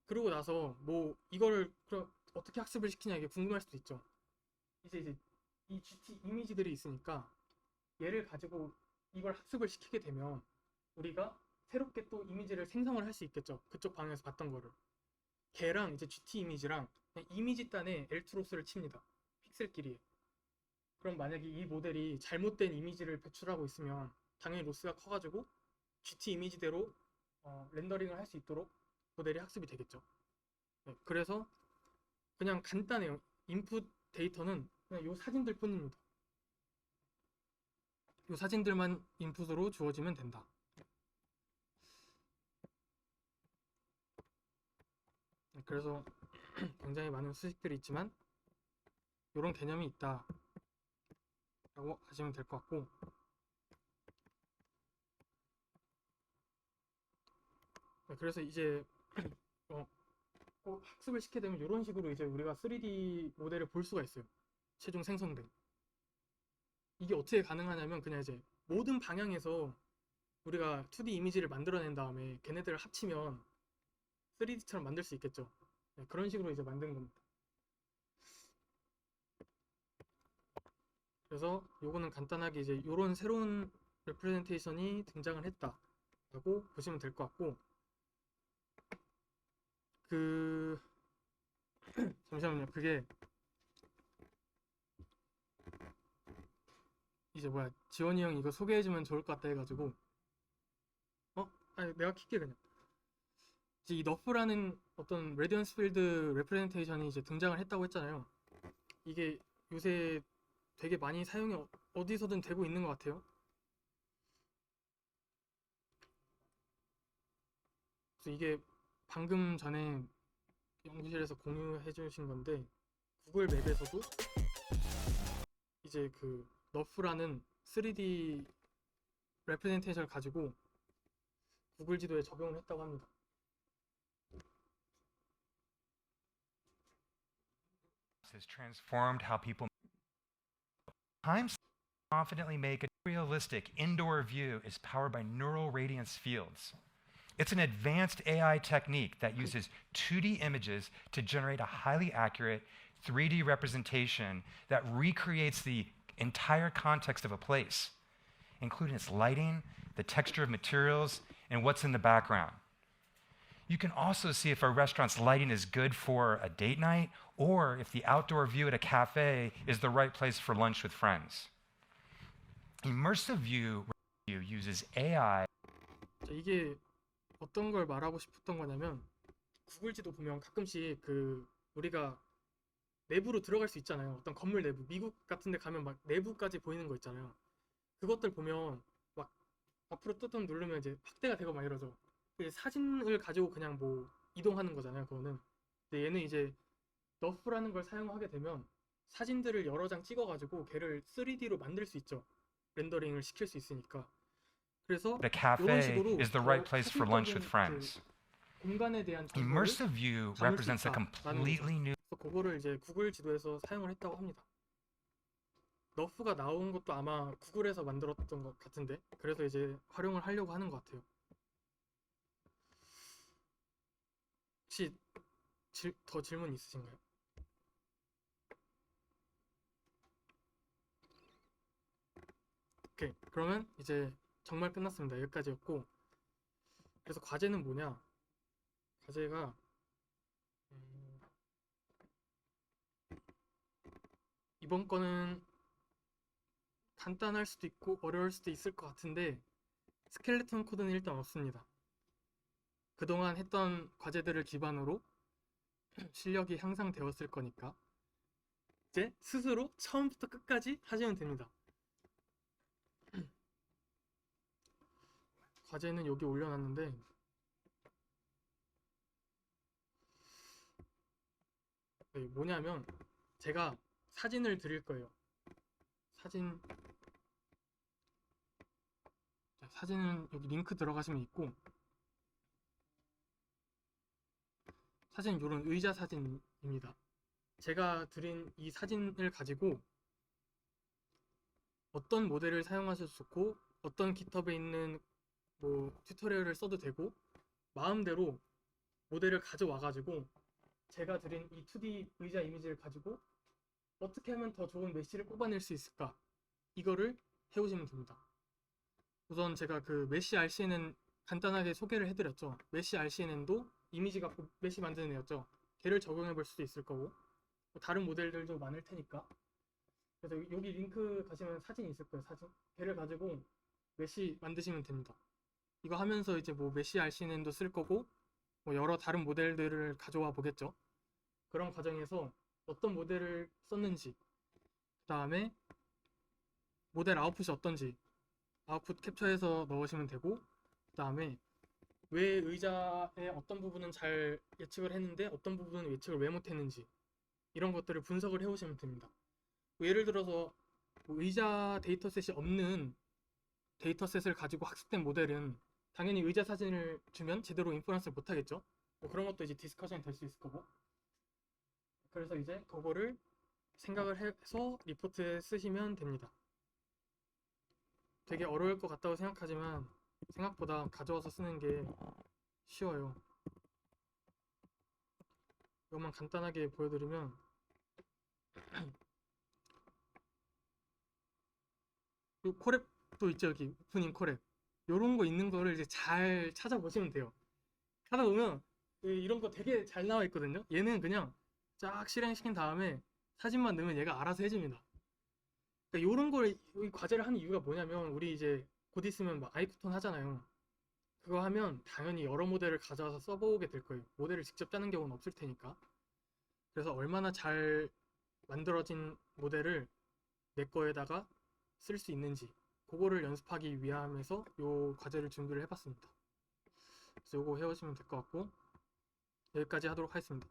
A: 그러고 나서 뭐 이거를 그럼 어떻게 학습을 시키냐 이게 궁금할 수도 있죠. 이제 이 GT 이미지들이 있으니까 얘를 가지고 이걸 학습을 시키게 되면 우리가 새롭게 또 이미지를 생성을 할 수 있겠죠. 그쪽 방에서 봤던 거를. 걔랑 이제 GT 이미지랑 그냥 이미지 단에 L트로스를 칩니다. 픽셀끼리에. 그럼 만약에 이 모델이 잘못된 이미지를 배출하고 있으면 당연히 로스가 커가지고 GT 이미지대로 렌더링을 할 수 있도록 모델이 학습이 되겠죠. 네, 그래서 그냥 간단해요. 인풋 데이터는 그냥 요 사진들 뿐입니다. 요 사진들만 인풋으로 주어지면 된다. 네, 그래서 굉장히 많은 수식들이 있지만 이런 개념이 있다 라고 하시면 될 것 같고, 네, 그래서 이제 꼭 학습을 시키게 되면 이런 식으로 이제 우리가 3D 모델을 볼 수가 있어요. 최종 생성된. 이게 어떻게 가능하냐면 그냥 이제 모든 방향에서 우리가 2D 이미지를 만들어낸 다음에 걔네들을 합치면 3D처럼 만들 수 있겠죠. 네, 그런 식으로 이제 만든 겁니다. 그래서 요거는 간단하게 이제 요런 새로운 레프레젠테이션이 등장을 했다 라고 보시면 될 것 같고, 잠시만요. 그게 이제 뭐야, 지원이 형 이거 소개해주면 좋을 것 같다 해가지고 아니 내가 킬게 그냥. 이제 이 너프라는 어떤 레디언스 필드 레프레젠테이션이 이제 등장을 했다고 했잖아요. 이게 요새 되게 많이 사용이 어디서든 되고 있는 것 같아요. 그래서 이게 방금 전에 연구실에서 공유해 주신 건데, 구글 맵에서도 이제 그 너프라는 3D 레프레젠테이션을 가지고 구글 지도에 적용을 했다고 합니다.
D: has transformed how people times confidently make a realistic indoor view is powered by neural radiance fields. It's an advanced AI technique that uses 2D images to generate a highly accurate 3D representation that recreates the entire context of a place, including its lighting, the texture of materials, and what's in the background. You can also see if a restaurant's lighting is good for a date night or if the outdoor view at a cafe is the right place for lunch with friends. Immersive view uses AI.
A: 자, 이게 어떤 걸 말하고 싶었던 거냐면, 구글 지도 보면 가끔씩 그 우리가 내부로 들어갈 수 있잖아요. 어떤 건물 내부, 미국 같은 데 가면 막 내부까지 보이는 거 있잖아요. 그것들 보면 막 앞으로 뚜껑 누르면 이제 확대가 되고 막 이러죠. 이제 사진을 가지고 그냥 뭐 이동하는 거잖아요, 그거는. 근데 얘는 이제 너프라는 걸 사용하게 되면 사진들을 여러 장 찍어가지고 걔를 3D로 만들 수 있죠. 렌더링을 시킬 수 있으니까. 그래서
D: A
A: 이런
D: cafe
A: 식으로
D: is the right place for lunch with friends.
A: 공간에 대한 정보를
D: Immersive view
A: 담을 수
D: represents a
A: 있다라는
D: completely new.
A: 그래서 그거를 이제 구글 지도에서 사용을 했다고 합니다. 너프가 나온 것도 아마 구글에서 만들었던 것 같은데, 그래서 이제 활용을 하려고 하는 것 같아요. 혹시 더 질문 있으신가요? 오케이, 그러면 이제 정말 끝났습니다. 여기까지였고, 그래서 과제는 뭐냐? 과제가 이번 거는 간단할 수도 있고 어려울 수도 있을 것 같은데, 스켈레톤 코드는 일단 없습니다. 그동안 했던 과제들을 기반으로 실력이 향상되었을 거니까 이제 스스로 처음부터 끝까지 하시면 됩니다. 과제는 여기 올려놨는데 뭐냐면 제가 사진을 드릴 거예요. 사진은 여기 링크 들어가시면 있고, 사진 요런 의자 사진입니다. 제가 드린 이 사진을 가지고 어떤 모델을 사용하셔도 좋고 어떤 깃허브에 있는 뭐 튜토리얼을 써도 되고 마음대로 모델을 가져와 가지고 제가 드린 이 2D 의자 이미지를 가지고 어떻게 하면 더 좋은 메쉬를 뽑아낼 수 있을까, 이거를 해오시면 됩니다. 우선 제가 그 메쉬 RCNN 간단하게 소개를 해드렸죠. 메쉬 RCNN도 이미지 갖고 메쉬 만드는 애였죠. 걔를 적용해 볼 수도 있을 거고 다른 모델들도 많을 테니까. 그래서 여기 링크 가시면 사진이 있을 거예요. 사진. 걔를 가지고 메쉬 만드시면 됩니다. 이거 하면서 이제 뭐 메쉬 RCNN도 쓸 거고 뭐 여러 다른 모델들을 가져와 보겠죠. 그런 과정에서 어떤 모델을 썼는지, 그 다음에 모델 아웃풋이 어떤지 아웃풋 캡처해서 넣으시면 되고, 그 다음에 왜 의자의 어떤 부분은 잘 예측을 했는데 어떤 부분은 예측을 왜 못했는지 이런 것들을 분석을 해오시면 됩니다. 뭐 예를 들어서 뭐 의자 데이터셋이 없는 데이터셋을 가지고 학습된 모델은 당연히 의자 사진을 주면 제대로 인퍼런스를 못하겠죠. 뭐 그런 것도 이제 디스커션이 될 수 있을 거고. 그래서 이제 그거를 생각을 해서 리포트에 쓰시면 됩니다. 되게 어려울 것 같다고 생각하지만 생각보다 가져와서 쓰는 게 쉬워요. 이것만 간단하게 보여드리면 이 콜앱도 있죠. 여기 오프닝 콜앱 요런 거 있는 거를 이제 잘 찾아보시면 돼요. 하다 보면 이런 거 되게 잘 나와 있거든요. 얘는 그냥 쫙 실행시킨 다음에 사진만 넣으면 얘가 알아서 해줍니다. 그러니까 요런 걸 이 과제를 하는 이유가 뭐냐면 우리 이제 곧 있으면 막 아이쿠톤 하잖아요. 그거 하면 당연히 여러 모델을 가져와서 써보게 될 거예요. 모델을 직접 짜는 경우는 없을 테니까. 그래서 얼마나 잘 만들어진 모델을 내 거에다가 쓸 수 있는지 그거를 연습하기 위함에서 요 과제를 준비를 해봤습니다. 그래서 요거 해오시면 될 것 같고 여기까지 하도록 하겠습니다.